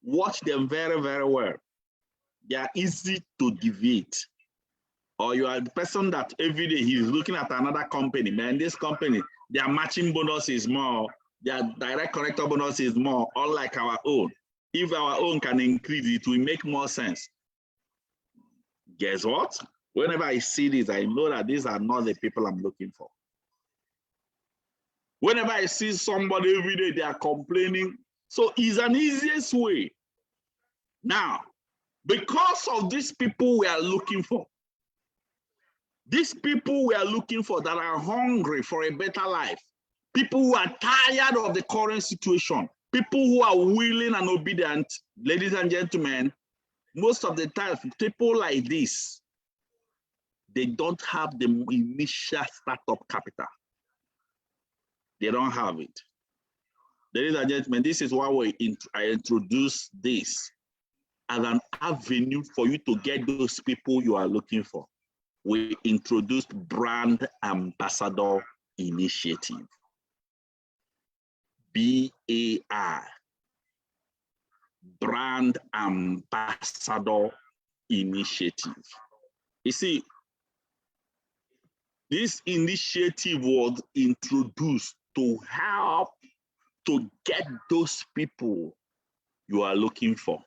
watch them very, very well. They are easy to deviate. Or you are the person that every day he's looking at another company, man, this company, their matching bonus is more, their direct connector bonus is more, unlike our own. If our own can increase, it will make more sense. Guess what? Whenever I see this, I know that these are not the people I'm looking for. Whenever I see somebody every day, they are complaining. So it's an easiest way. Now, because of these people we are looking for, these people we are looking for that are hungry for a better life, people who are tired of the current situation, people who are willing and obedient, ladies and gentlemen, most of the time, people like this, they don't have the initial startup capital. They don't have it. Ladies and gentlemen, this is why I introduce this as an avenue for you to get those people you are looking for. We introduced Brand Ambassador Initiative. BAI. Brand Ambassador Initiative. You see, this initiative was introduced to help to get those people you are looking for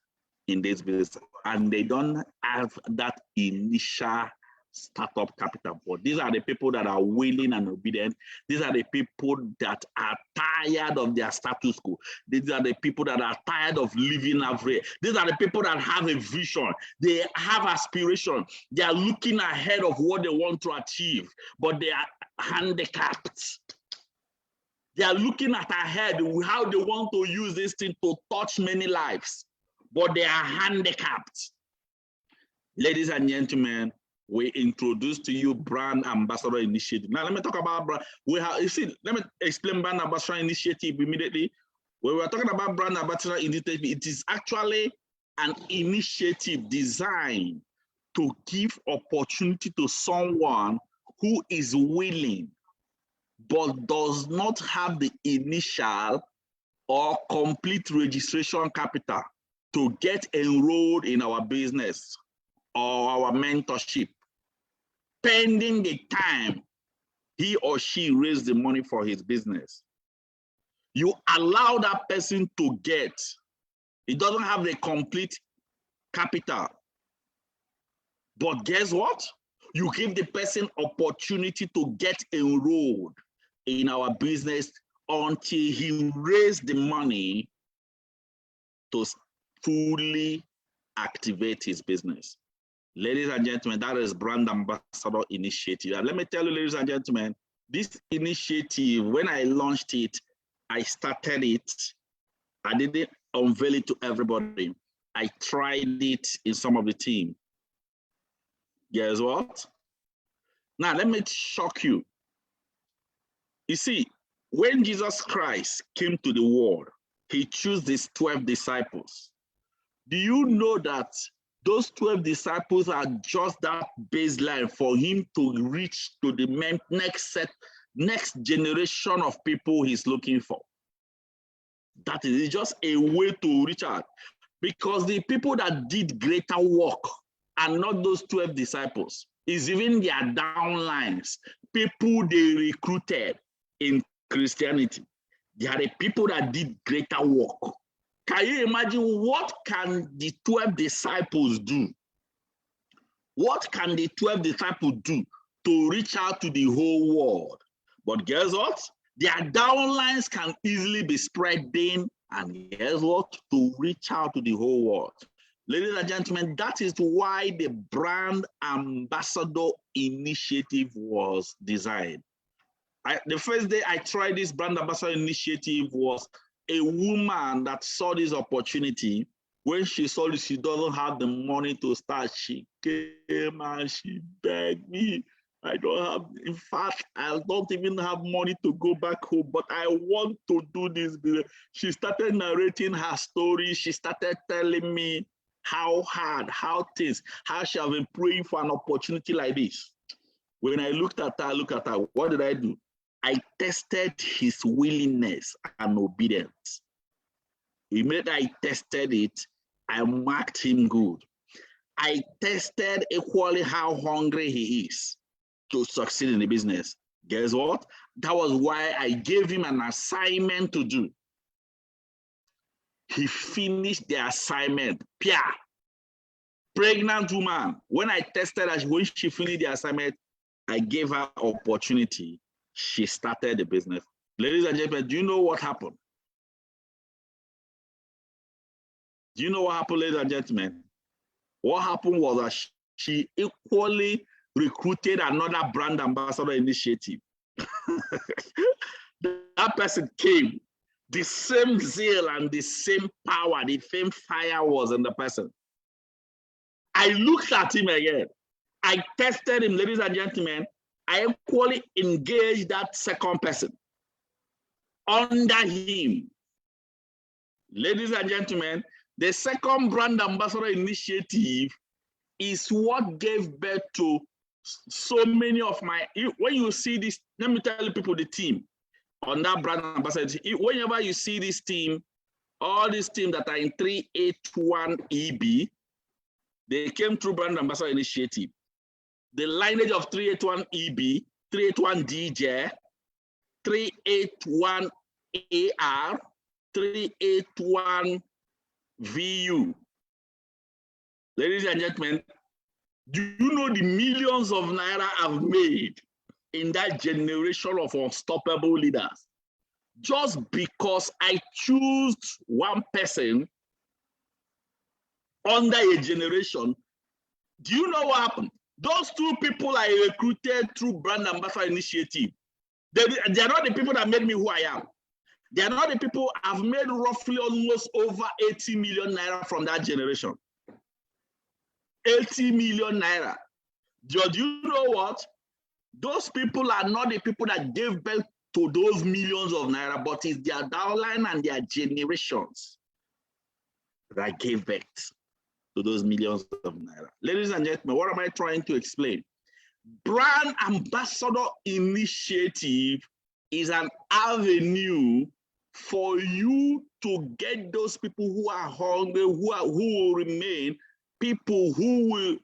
in this business, and they don't have that initial startup capital. But these are the people that are willing and obedient. These are the people that are tired of their status quo. These are the people that are tired of living average. These are the people that have a vision. They have aspiration. They are looking ahead of what they want to achieve, but they are handicapped. They are looking at ahead how they want to use this thing to touch many lives, but they are handicapped. Ladies and gentlemen, we introduce to you Brand Ambassador Initiative. Now, let me talk about brand. Let me explain Brand Ambassador Initiative immediately. When we're talking about Brand Ambassador Initiative, it is actually an initiative designed to give opportunity to someone who is willing but does not have the initial or complete registration capital to get enrolled in our business or our mentorship, pending the time he or she raised the money for his business. You allow that person to get, he doesn't have the complete capital, but guess what? You give the person opportunity to get enrolled in our business until he raised the money to fully activate his business. Ladies and gentlemen, that is Brand Ambassador Initiative. And let me tell you, ladies and gentlemen, this initiative, when I launched it, I started it. I didn't unveil it to everybody. I tried it in some of the team. Guess what? Now, let me shock you. You see, when Jesus Christ came to the world, he chose these 12 disciples. Do you know that those 12 disciples are just that baseline for him to reach to the next generation of people he's looking for? That is just a way to reach out, because the people that did greater work are not those 12 disciples. It's even their downlines, people they recruited in Christianity. They are the people that did greater work. Can you imagine what can the 12 disciples do? What can the 12 disciples do to reach out to the whole world? But guess what? Their downlines can easily be spread thin, and guess what? To reach out to the whole world. Ladies and gentlemen, that is why the Brand Ambassador Initiative was designed. The first day I tried this Brand Ambassador Initiative was a woman that saw this opportunity. When she saw this, she doesn't have the money to start. She came and she begged me. I don't have, in fact, I don't even have money to go back home, but I want to do this. She started narrating her story. She started telling me how hard, how she has been praying for an opportunity like this. When I looked at her, what did I do? I tested his willingness and obedience. Immediately I tested it, I marked him good. I tested equally how hungry he is to succeed in the business. Guess what? That was why I gave him an assignment to do. He finished the assignment. Pia, pregnant woman. When I tested her, when she finished the assignment, I gave her opportunity. She started the business. Ladies and gentlemen, do you know what happened? Do you know what happened, ladies and gentlemen? What happened was that she equally recruited another brand ambassador initiative. That person came. The same zeal and the same power, the same fire was in the person. I looked at him again. I tested him, ladies and gentlemen. I equally engaged that second person under him. Ladies and gentlemen, the second brand ambassador initiative is what gave birth to so many of my, when you see this, let me tell you people the team on that brand ambassador, whenever you see this team, all these teams that are in 381 EB, they came through brand ambassador initiative. The lineage of 381 EB, 381 DJ, 381 AR, 381 VU. Ladies and gentlemen, do you know the millions of naira I've made in that generation of unstoppable leaders? Just because I choose one person under a generation, do you know what happened? Those two people I recruited through brand ambassador initiative, they are not the people that made me who I am. They are not the people I've made roughly almost over 80 million naira from that generation. 80 million naira. Do you know what? Those people are not the people that gave birth to those millions of naira, but it's their downline and their generations that gave birth to those millions of naira. Ladies and gentlemen, what am I trying to explain? Brand ambassador initiative is an avenue for you to get those people who are hungry, who will remain, people who will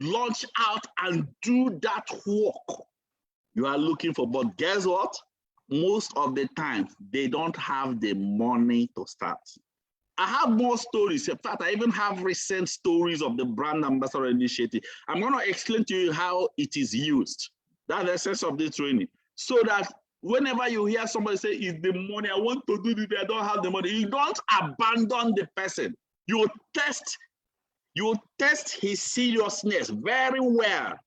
launch out and do that work you are looking for. But guess what? Most of the time, they don't have the money to start. I have more stories. In fact, I even have recent stories of the brand ambassador initiative. I'm going to explain to you how it is used. That's the essence of this training. So that whenever you hear somebody say, "Is the money, I want to do this, I don't have the money," you don't abandon the person. You test his seriousness very well.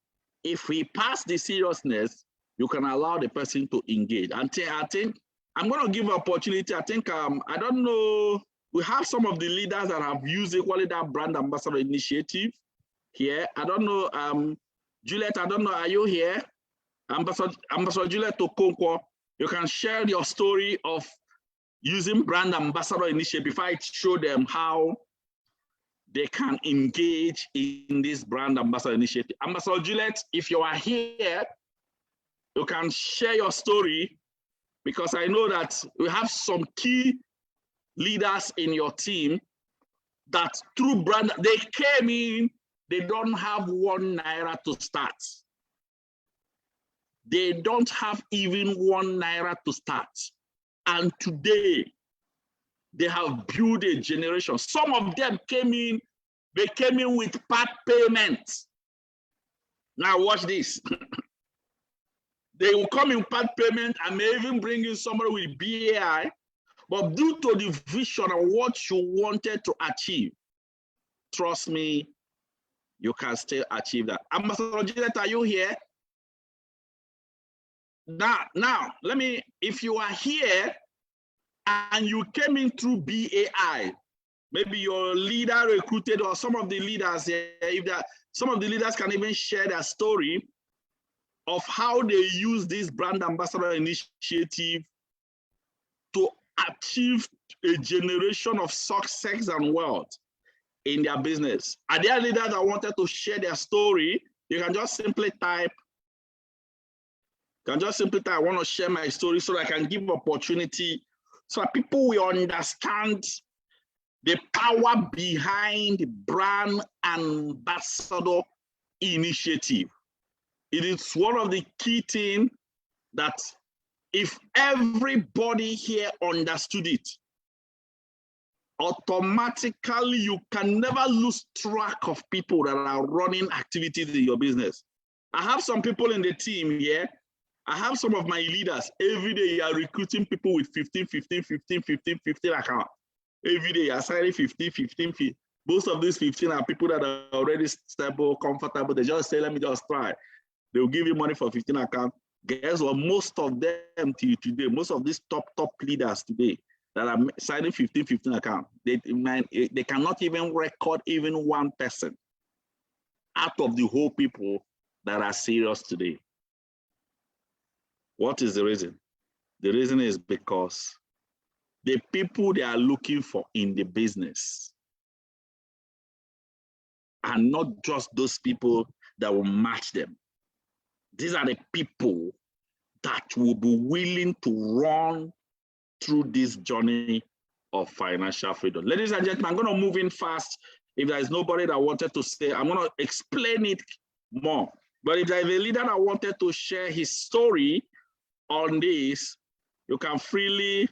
If he passes the seriousness, you can allow the person to engage. And I think I'm going to give an opportunity. I think, I don't know, we have some of the leaders that have used equally that brand ambassador initiative here. I don't know, Juliet, I don't know, are you here? Ambassador Juliet Okonkwo, you can share your story of using brand ambassador initiative before I show them how they can engage in this brand ambassador initiative. Ambassador Juliet, if you are here, you can share your story, because I know that we have some key leaders in your team that through brand, they came in, they don't have 1 naira to start. They don't have even 1 naira to start. And today, they have built a generation. Some of them came in, they came in with part payments. Now watch this. They will come in part payment and may even bring in somebody with BAI, but due to the vision and what you wanted to achieve, trust me, you can still achieve that. Ambassador Juliet, are you here? Now, let me, if you are here and you came in through BAI, maybe your leader recruited, or some of the leaders here, some of the leaders can even share their story of how they use this brand ambassador initiative to achieve a generation of success and wealth in their business. Are there leaders that wanted to share their story? You can just simply type, I want to share my story, so that I can give opportunity so that people will understand the power behind brand ambassador initiative. It is one of the key things that if everybody here understood it, automatically you can never lose track of people that are running activities in your business. I have some people in the team here. I have some of my leaders. Every day you are recruiting people with 15 accounts. Every day you are signing 15. Most of these 15 are people that are already stable, comfortable. They just say, let me just try. They will give you money for 15 accounts. Guess what? Most of them till today, most of these top leaders today that are signing 15 accounts, they cannot even record even one person out of the whole people that are serious today. What is the reason? The reason is because the people they are looking for in the business are not just those people that will match them. These are the people that will be willing to run through this journey of financial freedom. Ladies and gentlemen, I'm going to move in fast. If there is nobody that wanted to say, I'm going to explain it more. But if there is a leader that wanted to share his story on this, you can freely.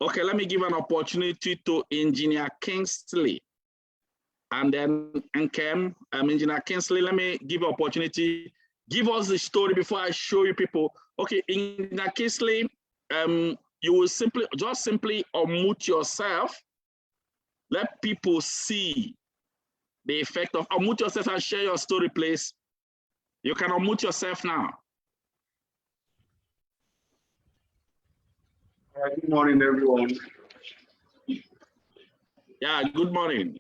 Okay, let me give an opportunity to Engineer Kingsley. And then Nkem, Engineer Kingsley, let me give an opportunity. Give us the story before I show you people. Okay, Engineer Kingsley, you will simply unmute yourself. Let people see the effect of, unmute yourself and share your story, please. You can unmute yourself now. Good morning, everyone. Yeah, good morning.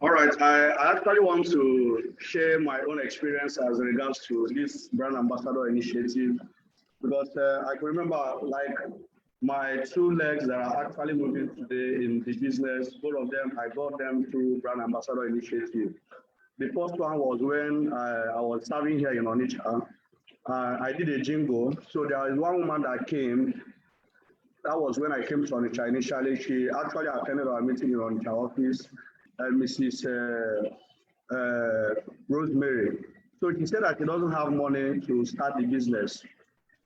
All right, I actually want to share my own experience as regards to this brand ambassador initiative, because I can remember like my two legs that are actually moving today in the business, both of them, I got them through brand ambassador initiative. The first one was when I was serving here in Onitsha. I did a jingle. So there was one woman that came. That was when I came to Onitsha initially. She actually attended our meeting in Onitsha office, Mrs. Rosemary. So she said that she doesn't have money to start the business.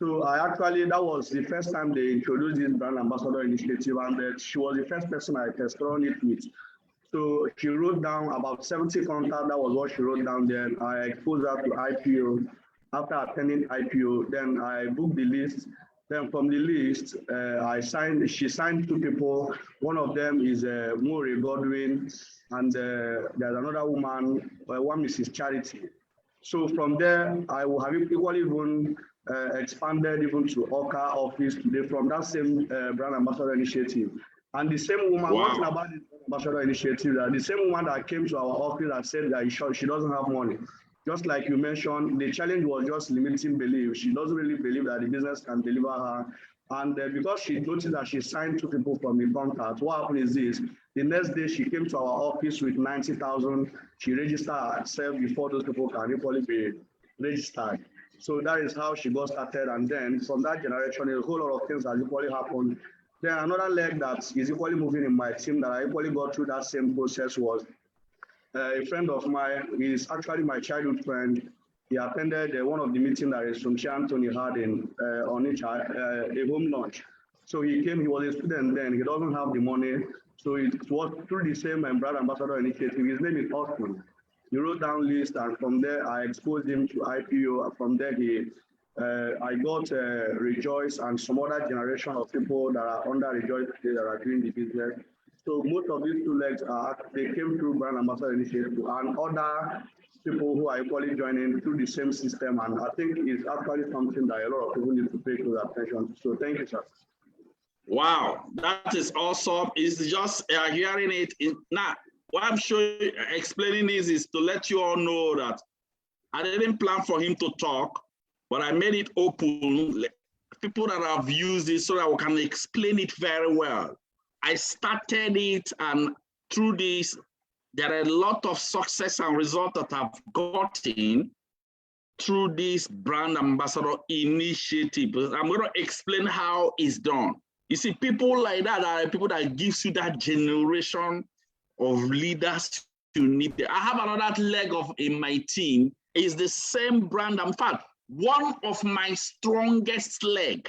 So that was the first time they introduced this brand ambassador initiative, and she was the first person I tested on it with. So she wrote down about 70 contacts. That was what she wrote down there. I exposed her to IPO. After attending IPO, then I booked the list. Then from the list, she signed two people. One of them is Murray Godwin, and there's another woman, one Mrs. Charity. So from there, I will have equally even expanded even to Oka office today from that same brand ambassador initiative. And the same woman, wow. One thing about this ambassador initiative, that the same woman that came to our office and said that she doesn't have money. Just like you mentioned, the challenge was just limiting belief. She doesn't really believe that the business can deliver her. And because she noticed that she signed two people from the contact, what happened is this. The next day, she came to our office with 90,000. She registered herself before those people can equally be registered. So that is how she got started. And then from that generation, a whole lot of things has equally happened. Then another leg that is equally moving in my team that I equally got through that same process was a friend of mine. Is actually my childhood friend. He attended one of the meetings that Sumchi Anthony had in Onitsha, a home launch. So he came, he was a student then, he doesn't have the money. So it was through the same brand ambassador initiative. His name is Austin. He wrote down list, and from there I exposed him to IPO. From there I got Rejoice and some other generation of people that are under Rejoice today that are doing the business. So most of these two legs they came through brand ambassador initiative, and other people who are equally joining through the same system. And I think it's actually something that a lot of people need to pay close attention to. So thank you, sir. Wow, that is awesome. It's just hearing it now. What I'm explaining this is to let you all know that I didn't plan for him to talk, but I made it open. People that have used it so that we can explain it very well. I started it, and through this, there are a lot of success and results that I've gotten through this brand ambassador initiative. I'm going to explain how it's done. You see, people like that are people that gives you that generation of leaders you need. I have another leg of in my team is the same brand. In fact, one of my strongest leg.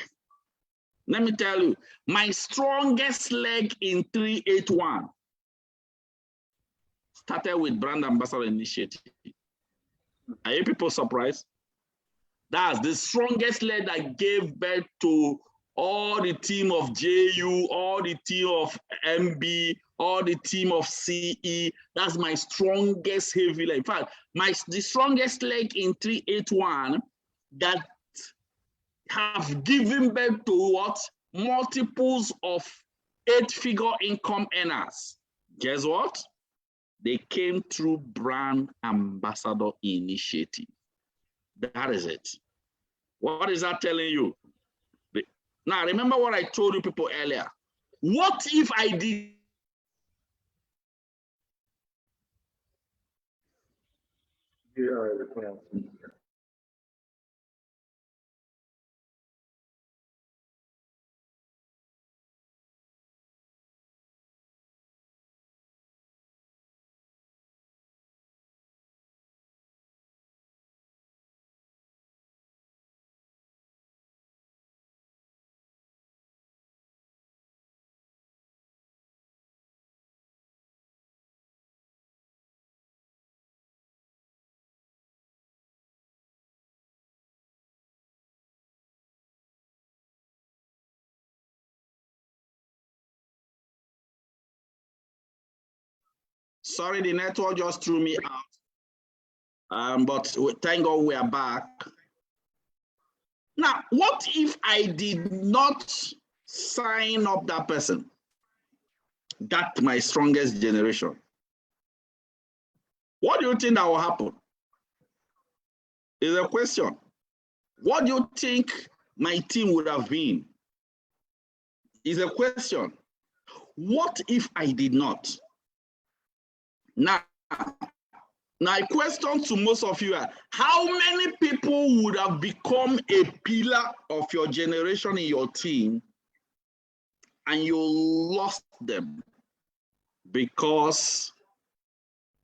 Let me tell you, my strongest leg in 381 started with Brand Ambassador Initiative. Are you people surprised? That's the strongest leg that gave birth to all the team of JU, all the team of MB, all the team of CE. That's my strongest heavy leg. In fact, the strongest leg in 381 that have given birth to what? Multiples of 8-figure income earners. Guess what? They came through Brand Ambassador Initiative. That is it. What is that telling you? Now, remember what I told you people earlier. What if I did? Sorry, the network just threw me out. But thank God we are back. Now, what if I did not sign up that person? That's my strongest generation. What do you think that will happen? Is a question. What do you think my team would have been? Is a question. What if I did not? Now, my question to most of you are, how many people would have become a pillar of your generation in your team and you lost them because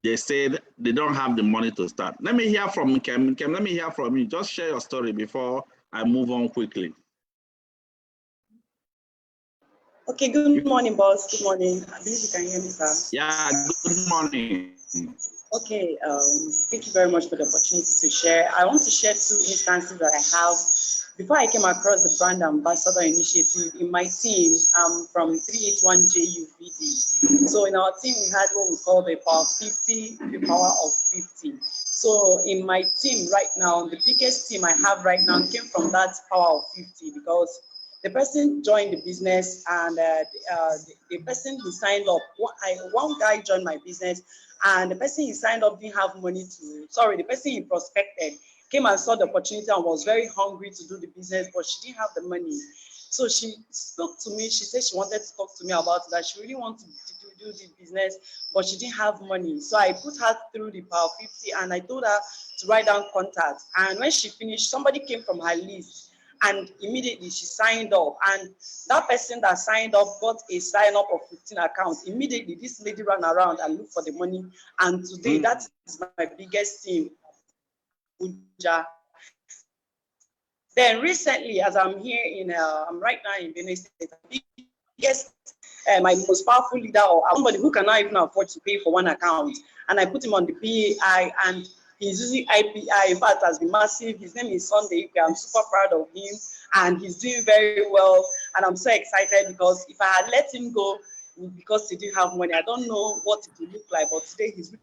they said they don't have the money to start? Let me hear from Kem. Kem, let me hear from you. Just share your story before I move on quickly. Okay, good morning, boss. Good morning. I believe you can hear me, sir. Yeah, good morning. Okay, thank you very much for the opportunity to share. I want to share 2 instances that I have. Before I came across the Brand Ambassador Initiative in my team, from 381 JUVD. So in our team, we had what we call the Power 50, the Power of 50. So in my team right now, the biggest team I have right now came from that Power of 50 because the person joined the business and the person who signed up, one guy joined my business and the person he signed up didn't have money the person he prospected came and saw the opportunity and was very hungry to do the business, but she didn't have the money. So she spoke to me, she said she wanted to talk to me about that. She really wanted to do the business, but she didn't have money. So I put her through the Power 50 and I told her to write down contacts. And when she finished, somebody came from her list. And immediately she signed up, and that person that signed up got a sign up of 15 accounts. Immediately, this lady ran around and looked for the money. And today, that is my biggest team. Then recently, as I'm here I'm right now in Benin State, biggest, my most powerful leader or somebody who cannot even afford to pay for one account, and I put him on the PAI and. He's using IPI, in fact, has been massive. His name is Sunday. I'm super proud of him, and he's doing very well. And I'm so excited because if I had let him go, because he didn't have money, I don't know what it would look like. But today he's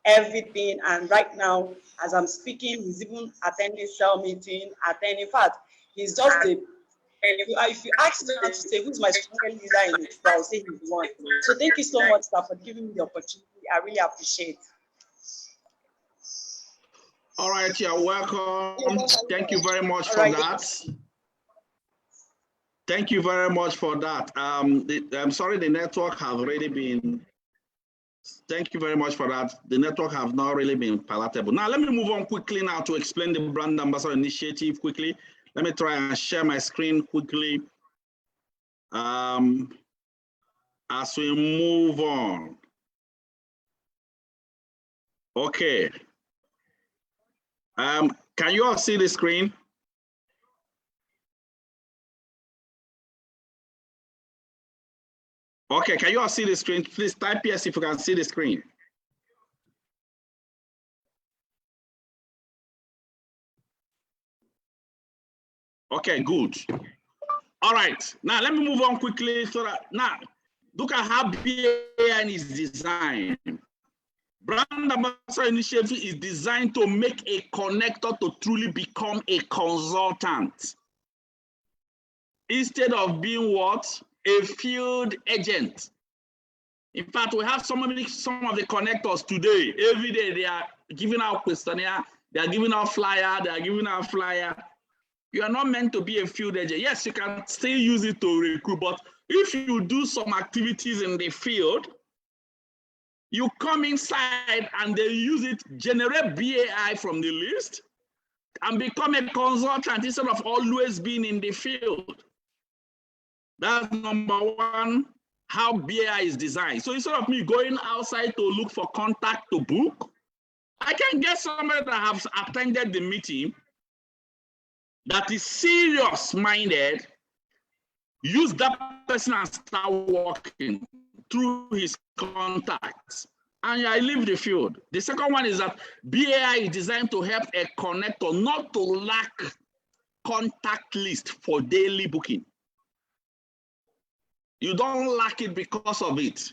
everything, and right now, as I'm speaking, he's even attending cell meeting. In fact, he's just a. If you ask me to say who's my strongest leader in it, I'll say he's one. So thank you so much, sir, for giving me the opportunity. I really appreciate it. All right, you're welcome. Thank you very much for that. Thank you very much for that. I'm sorry, the network have already been. Thank you very much for that. The network have not really been palatable. Now, let me move on quickly now to explain the Brand Ambassador Initiative quickly. Let me try and share my screen quickly. As we move on. Okay. Can you all see the screen? Okay, can you all see the screen? Please type yes if you can see the screen. Okay, good. All right, now let me move on quickly so that now look at how BAI is designed. Brand Ambassador Initiative is designed to make a connector to truly become a consultant instead of being what? A field agent. In fact, we have some of the connectors today. Every day they are giving out questionnaire, they are giving out flyer, they are giving out flyer. You are not meant to be a field agent. Yes, you can still use it to recruit, but if you do some activities in the field, you come inside and they use it, generate BAI from the list, and become a consultant instead of always being in the field. That's number one, how BAI is designed. So instead of me going outside to look for contact to book, I can get somebody that has attended the meeting, that is serious-minded, use that person and start working through his contacts. And I leave the field. The second one is that BAI is designed to help a connector not to lack contact list for daily booking. You don't lack it because of it,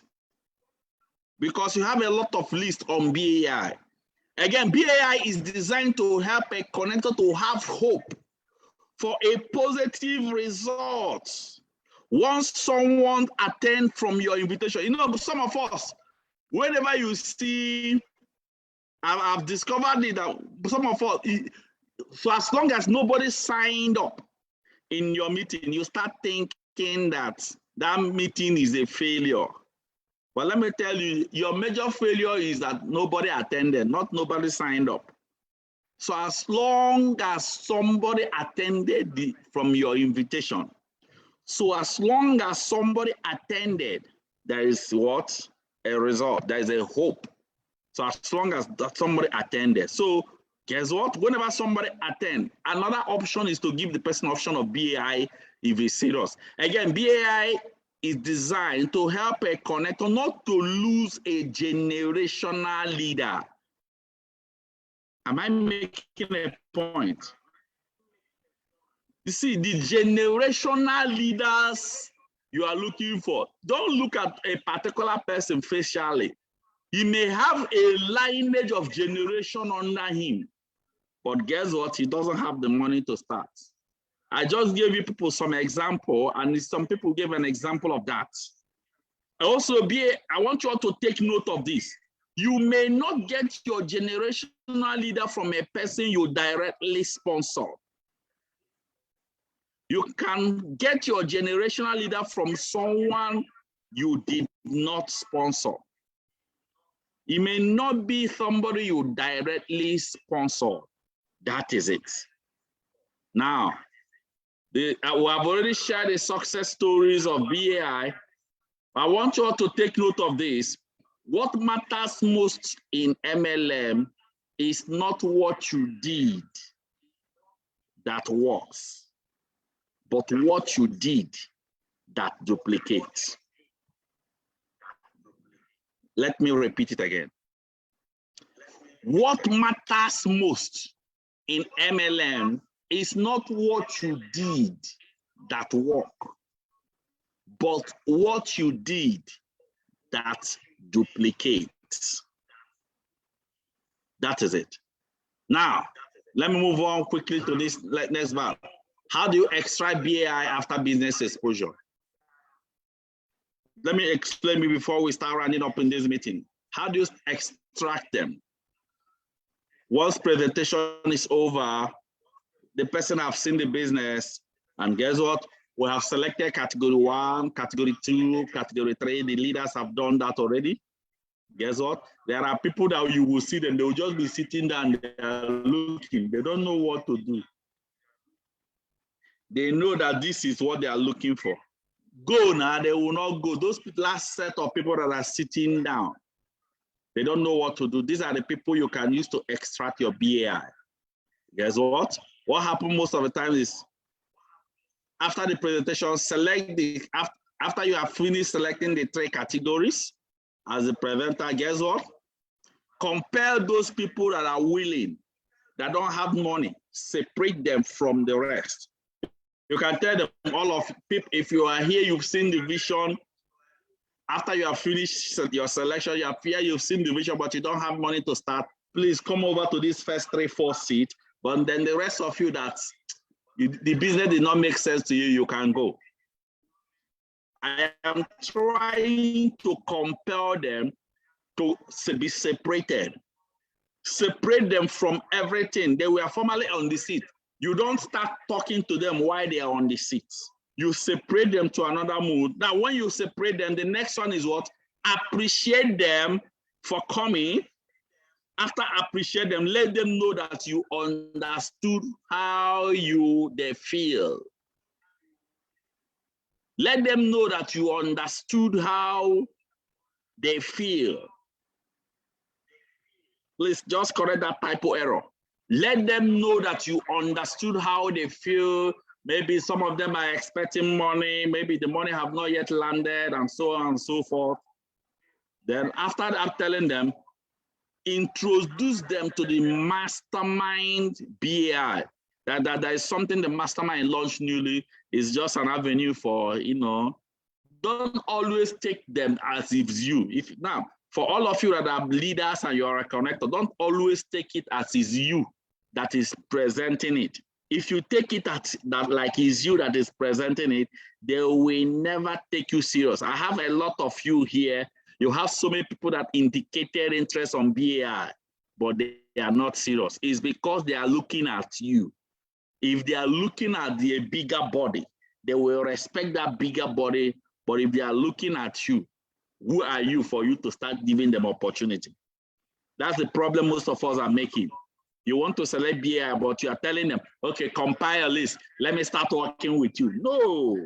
because you have a lot of lists on BAI. Again, BAI is designed to help a connector to have hope for a positive result once someone attends from your invitation. You know, some of us, whenever you see, I've discovered it that some of us, so as long as nobody signed up in your meeting, you start thinking that that meeting is a failure. But let me tell you, your major failure is that nobody attended, not nobody signed up. So as long as somebody attended from your invitation, so as long as somebody attended, there is what? A result, there is a hope. So as long as that somebody attended. So guess what? Whenever somebody attend, another option is to give the person option of BAI if he's serious. Again, BAI is designed to help a connector not to lose a generational leader. Am I making a point? You see, the generational leaders you are looking for, don't look at a particular person facially. He may have a lineage of generation under him, but guess what? He doesn't have the money to start. I just gave you people some example, and some people gave an example of that. Also, I want you all to take note of this. You may not get your generational leader from a person you directly sponsor. You can get your generational leader from someone you did not sponsor. It may not be somebody you directly sponsor. That is it. Now, we have already shared the success stories of BAI. I want you all to take note of this. What matters most in MLM is not what you did that works, but what you did that duplicates. Let me repeat it again. What matters most in MLM is not what you did that worked, but what you did that duplicates. That is it. Now, let me move on quickly to this next part. How do you extract BAI after business exposure? Let me explain before we start running up in this meeting. How do you extract them? Once presentation is over, the person have seen the business, and guess what? We have selected category 1, category 2, category 3. The leaders have done that already. Guess what? There are people that you will see them, they will just be sitting there and they are looking. They don't know what to do. They know that this is what they are looking for. go now, they will not go. Those last set of people that are sitting down, they don't know what to do. These are the people you can use to extract your BAI. Guess what? What happens most of the time is after the presentation, select the, after you have finished selecting the 3 categories as a preventer, guess what? Compel those people that are willing, that don't have money, separate them from the rest. You can tell them, all of people, if you are here, you've seen the vision. After you have finished your selection, you are here, you've seen the vision, but you don't have money to start. Please come over to this first 3-4 seats. But then the rest of you that the business did not make sense to you, you can go. I am trying to compel them to be separated. Separate them from everything. They were formerly on the seat. You don't start talking to them while they are on the seats. You separate them to another mood. Now, when you separate them, the next one is what? Appreciate them for coming. After appreciate them, let them know that you understood how they feel. Let them know that you understood how they feel. Please just correct that typo error. Let them know that you understood how they feel. Maybe some of them are expecting money. Maybe the money have not yet landed and so on and so forth. Then after that, telling them, introduce them to the mastermind BAI. That is something the mastermind launched newly. Is just an avenue for, don't always take them as if it's you. Now, for all of you that are leaders and you are a connector, don't always take it as is you that is presenting it. If you take it at that like it's you that is presenting it, they will never take you serious. I have a lot of you here. You have so many people that indicated interest on BAI, but they are not serious. It's because they are looking at you. If they are looking at the bigger body, they will respect that bigger body. But if they are looking at you, who are you for you to start giving them opportunity? That's the problem most of us are making. You want to select BAI, but you are telling them, okay, compile a list. Let me start working with you. No,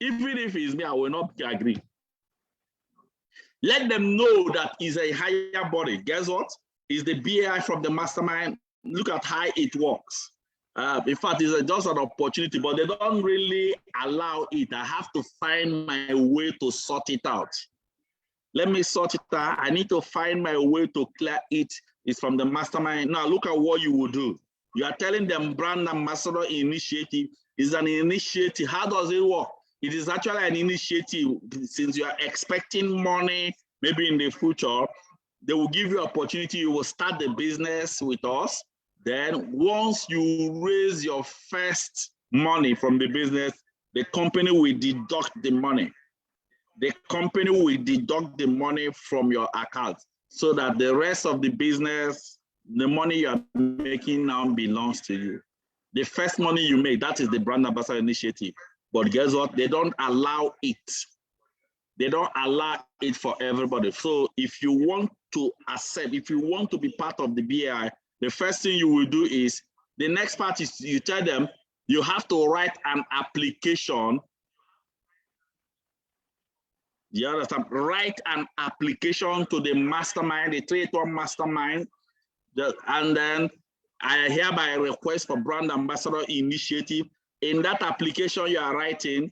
even if it's me, I will not agree. Let them know that is a higher body. Guess what? Is the BAI from the mastermind. Look at how it works. In fact, it's just an opportunity, but they don't really allow it. I have to find my way to sort it out. Let me sort it out. I need to find my way to clear it. It's from the mastermind. Now look at what you will do. You are telling them brand ambassador initiative is an initiative. How does it work? It is actually an initiative. Since you are expecting money, maybe in the future, they will give you opportunity. You will start the business with us. Then once you raise your first money from the business, the company will deduct the money. The company will deduct the money from your account so that the rest of the business, the money you are making now belongs to you. The first money you make, that is the brand ambassador initiative. But guess what? They don't allow it. They don't allow it for everybody. So if you want to accept, if you want to be part of the BAI, the first thing you will do is, the next part is you tell them you have to write an application. You understand? Write an application to the mastermind, the 381 mastermind, and then I hereby request for brand ambassador initiative. In that application you are writing,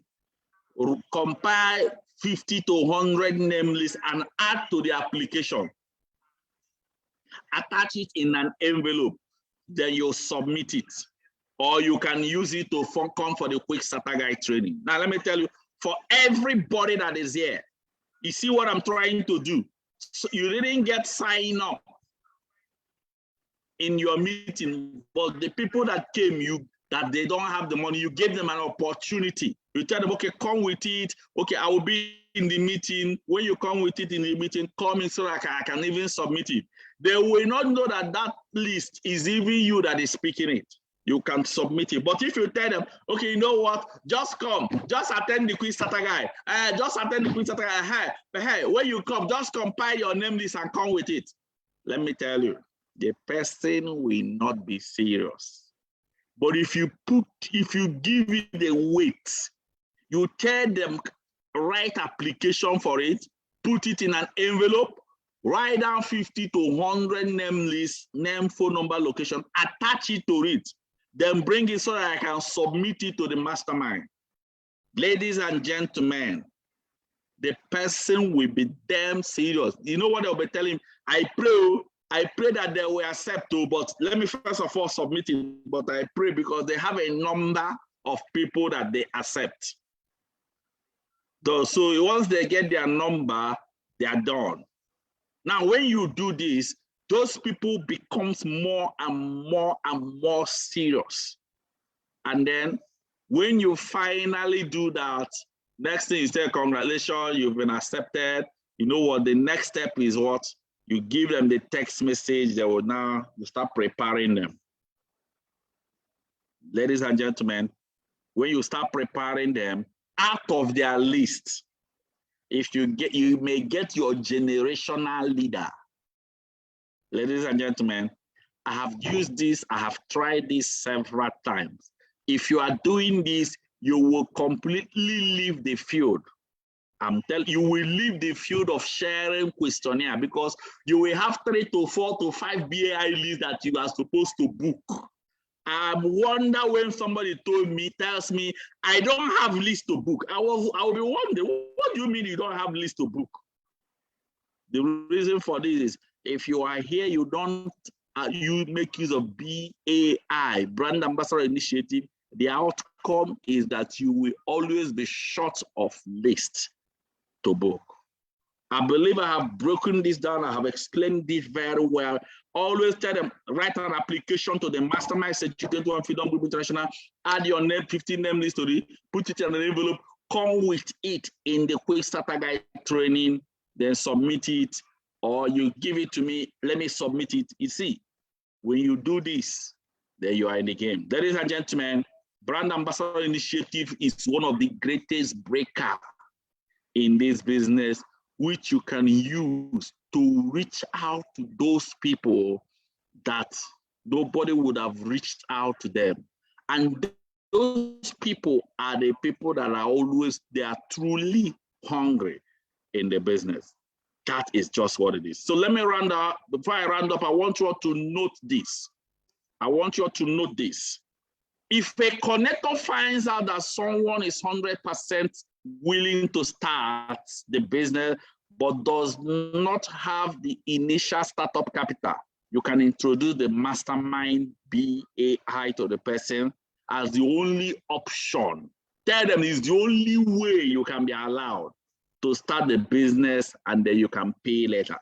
compile 50 to 100 name lists and add to the application. Attach it in an envelope, then you submit it. Or you can use it to come for the quick starter guide training. Now let me tell you, for everybody that is here, you see what I'm trying to do. So you didn't get sign up in your meeting, but the people that came, that they don't have the money, you gave them an opportunity. You tell them, okay, come with it. Okay, I will be in the meeting. When you come with it in the meeting, come in so that I can even submit it. They will not know that that list is even you that is speaking it. You can submit it. But if you tell them, okay, you know what, just come, just attend the quick starter guide. Just attend the quick starter guide. Hey, when you come, just compile your name list and come with it. Let me tell you, the person will not be serious. But if you give it the weight, you tell them, write application for it, put it in an envelope, write down 50 to 100 name list, name, phone number, location, attach it to it, then bring it so that I can submit it to the mastermind. Ladies and gentlemen, the person will be damn serious. You know what they'll be telling him? I pray that they will accept you, but let me first of all submit it, but I pray because they have a number of people that they accept. So once they get their number, they are done. Now, when you do this, those people becomes more and more and more serious. And then when you finally do that, next thing you say, congratulations, you've been accepted. You know what? The next step is what? You give them the text message. They will now you start preparing them. Ladies and gentlemen, when you start preparing them, out of their list, if you may get your generational leader. Ladies and gentlemen, I have used this, I have tried this several times. If you are doing this, you will completely leave the field. I'm telling you, will leave the field of sharing questionnaire because you will have 3 to 4 to 5 BAI lists that you are supposed to book. I wonder when somebody tells me, I don't have list to book. I will be wondering, what do you mean you don't have list to book? The reason for this is, if you are here, you don't, you make use of BAI, Brand Ambassador Initiative, the outcome is that you will always be short of list to book. I believe I have broken this down. I have explained this very well. Always tell them, write an application to the Mastermind Certificate One Freedom Group International, add your name, 15 name list to it, put it in an envelope, come with it in the Quick Starter Guide training, then submit it, or you give it to me, let me submit it. You see, when you do this, then you are in the game. Ladies and gentlemen, Brand Ambassador Initiative is one of the greatest breaker in this business, which you can use to reach out to those people that nobody would have reached out to them. And those people are the people that are always, they are truly hungry in the business. That is just what it is. So let me round up. Before I round up, I want you all to note this. I want you all to note this. If a connector finds out that someone is 100% willing to start the business, but does not have the initial startup capital, you can introduce the Mastermind BAI to the person as the only option. Tell them it's the only way you can be allowed to start the business, and then you can pay later.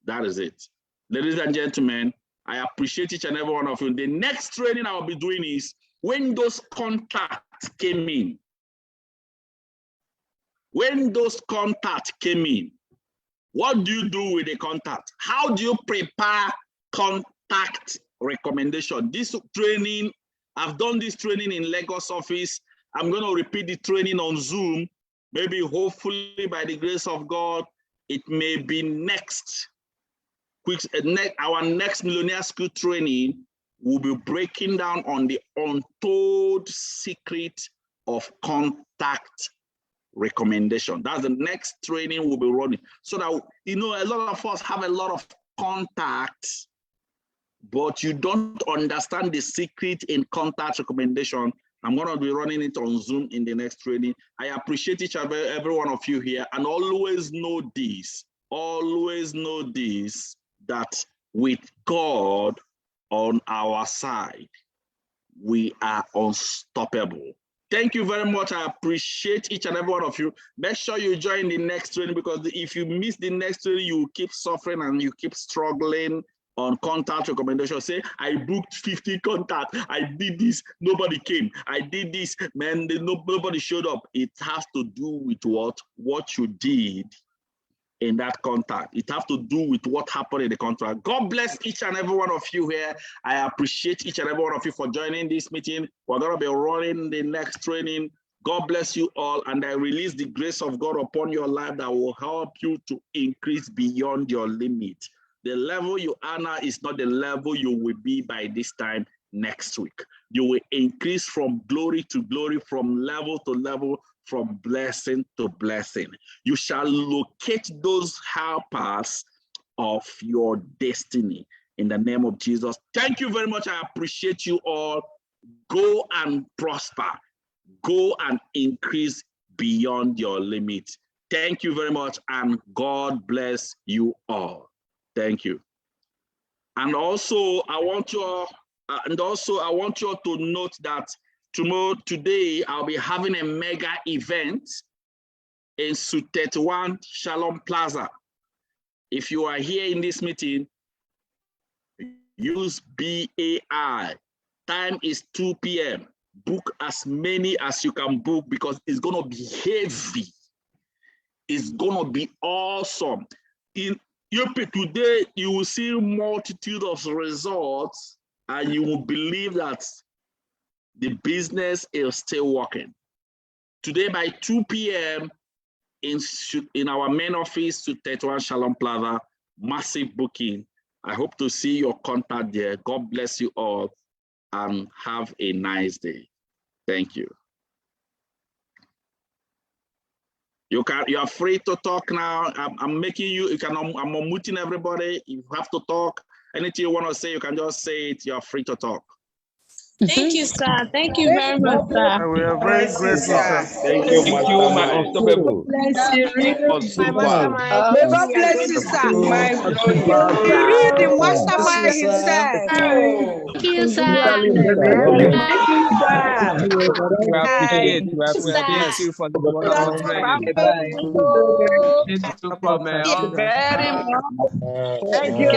That is it. Ladies and gentlemen, I appreciate each and every one of you. The next training I'll be doing is when those contacts came in. When those contacts came in, what do you do with the contact? How do you prepare contact recommendation? This training, I've done this training in Lagos office. I'm going to repeat the training on Zoom. Maybe hopefully by the grace of God, it may be next. Our next Millionaire School training will be breaking down on the untold secret of contact recommendation. That's the next training we'll be running. So that, you know, a lot of us have a lot of contacts, but you don't understand the secret in contact recommendation. I'm going to be running it on Zoom in the next training. I appreciate each and every one of you here, and always know this, that with God on our side, we are unstoppable. Thank you very much. I appreciate each and every one of you. Make sure you join the next training, because if you miss the next training, you will keep suffering and you keep struggling on contact recommendation. Say, I booked 50 contacts. I did this, nobody came. I did this, man, nobody showed up. It has to do with what you did in that contact. It has to do with what happened in the contract. God bless each and every one of you here. I appreciate each and every one of you for joining this meeting. We're going to be running the next training. God bless you all, and I release the grace of God upon your life that will help you to increase beyond your limit. The level you are now is not the level you will be by this time next week. You will increase from glory to glory, from level to level, from blessing to blessing. You shall locate those helpers of your destiny in the name of Jesus. Thank you very much. I appreciate you all. Go and prosper. Go and increase beyond your limits. Thank you very much, and God bless you all. Thank you. And also, I want you all to note that today, I'll be having a mega event in Suite 31 Shalom Plaza. If you are here in this meeting, use BAI. Time is 2 p.m. Book as many as you can book because it's going to be heavy. It's going to be awesome. In UP today, you will see a multitude of results and you will believe that the business is still working. Today by 2 p.m. in our main office to 31 Shalom Plaza, massive booking. I hope to see your contact there. God bless you all and have a nice day. Thank you. You are free to talk now. I'm making you, I'm unmuting everybody. If you have to talk, anything you want to say, you can just say it. You're free to talk. Thank you, sir. Thank you very much, sir. We are very grateful, sir. Thank you, my unstoppable. Bless you. My mastermind. May God bless you, sir. Oh, You read the mastermind himself. Thank you, sir. Thank you, sir. We appreciate you for the wonderful training. Very much. Thank you.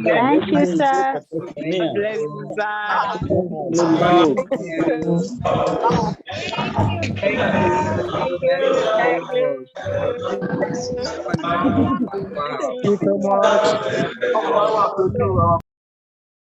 Thank you, sir. Bless you, sir. Thank you so much.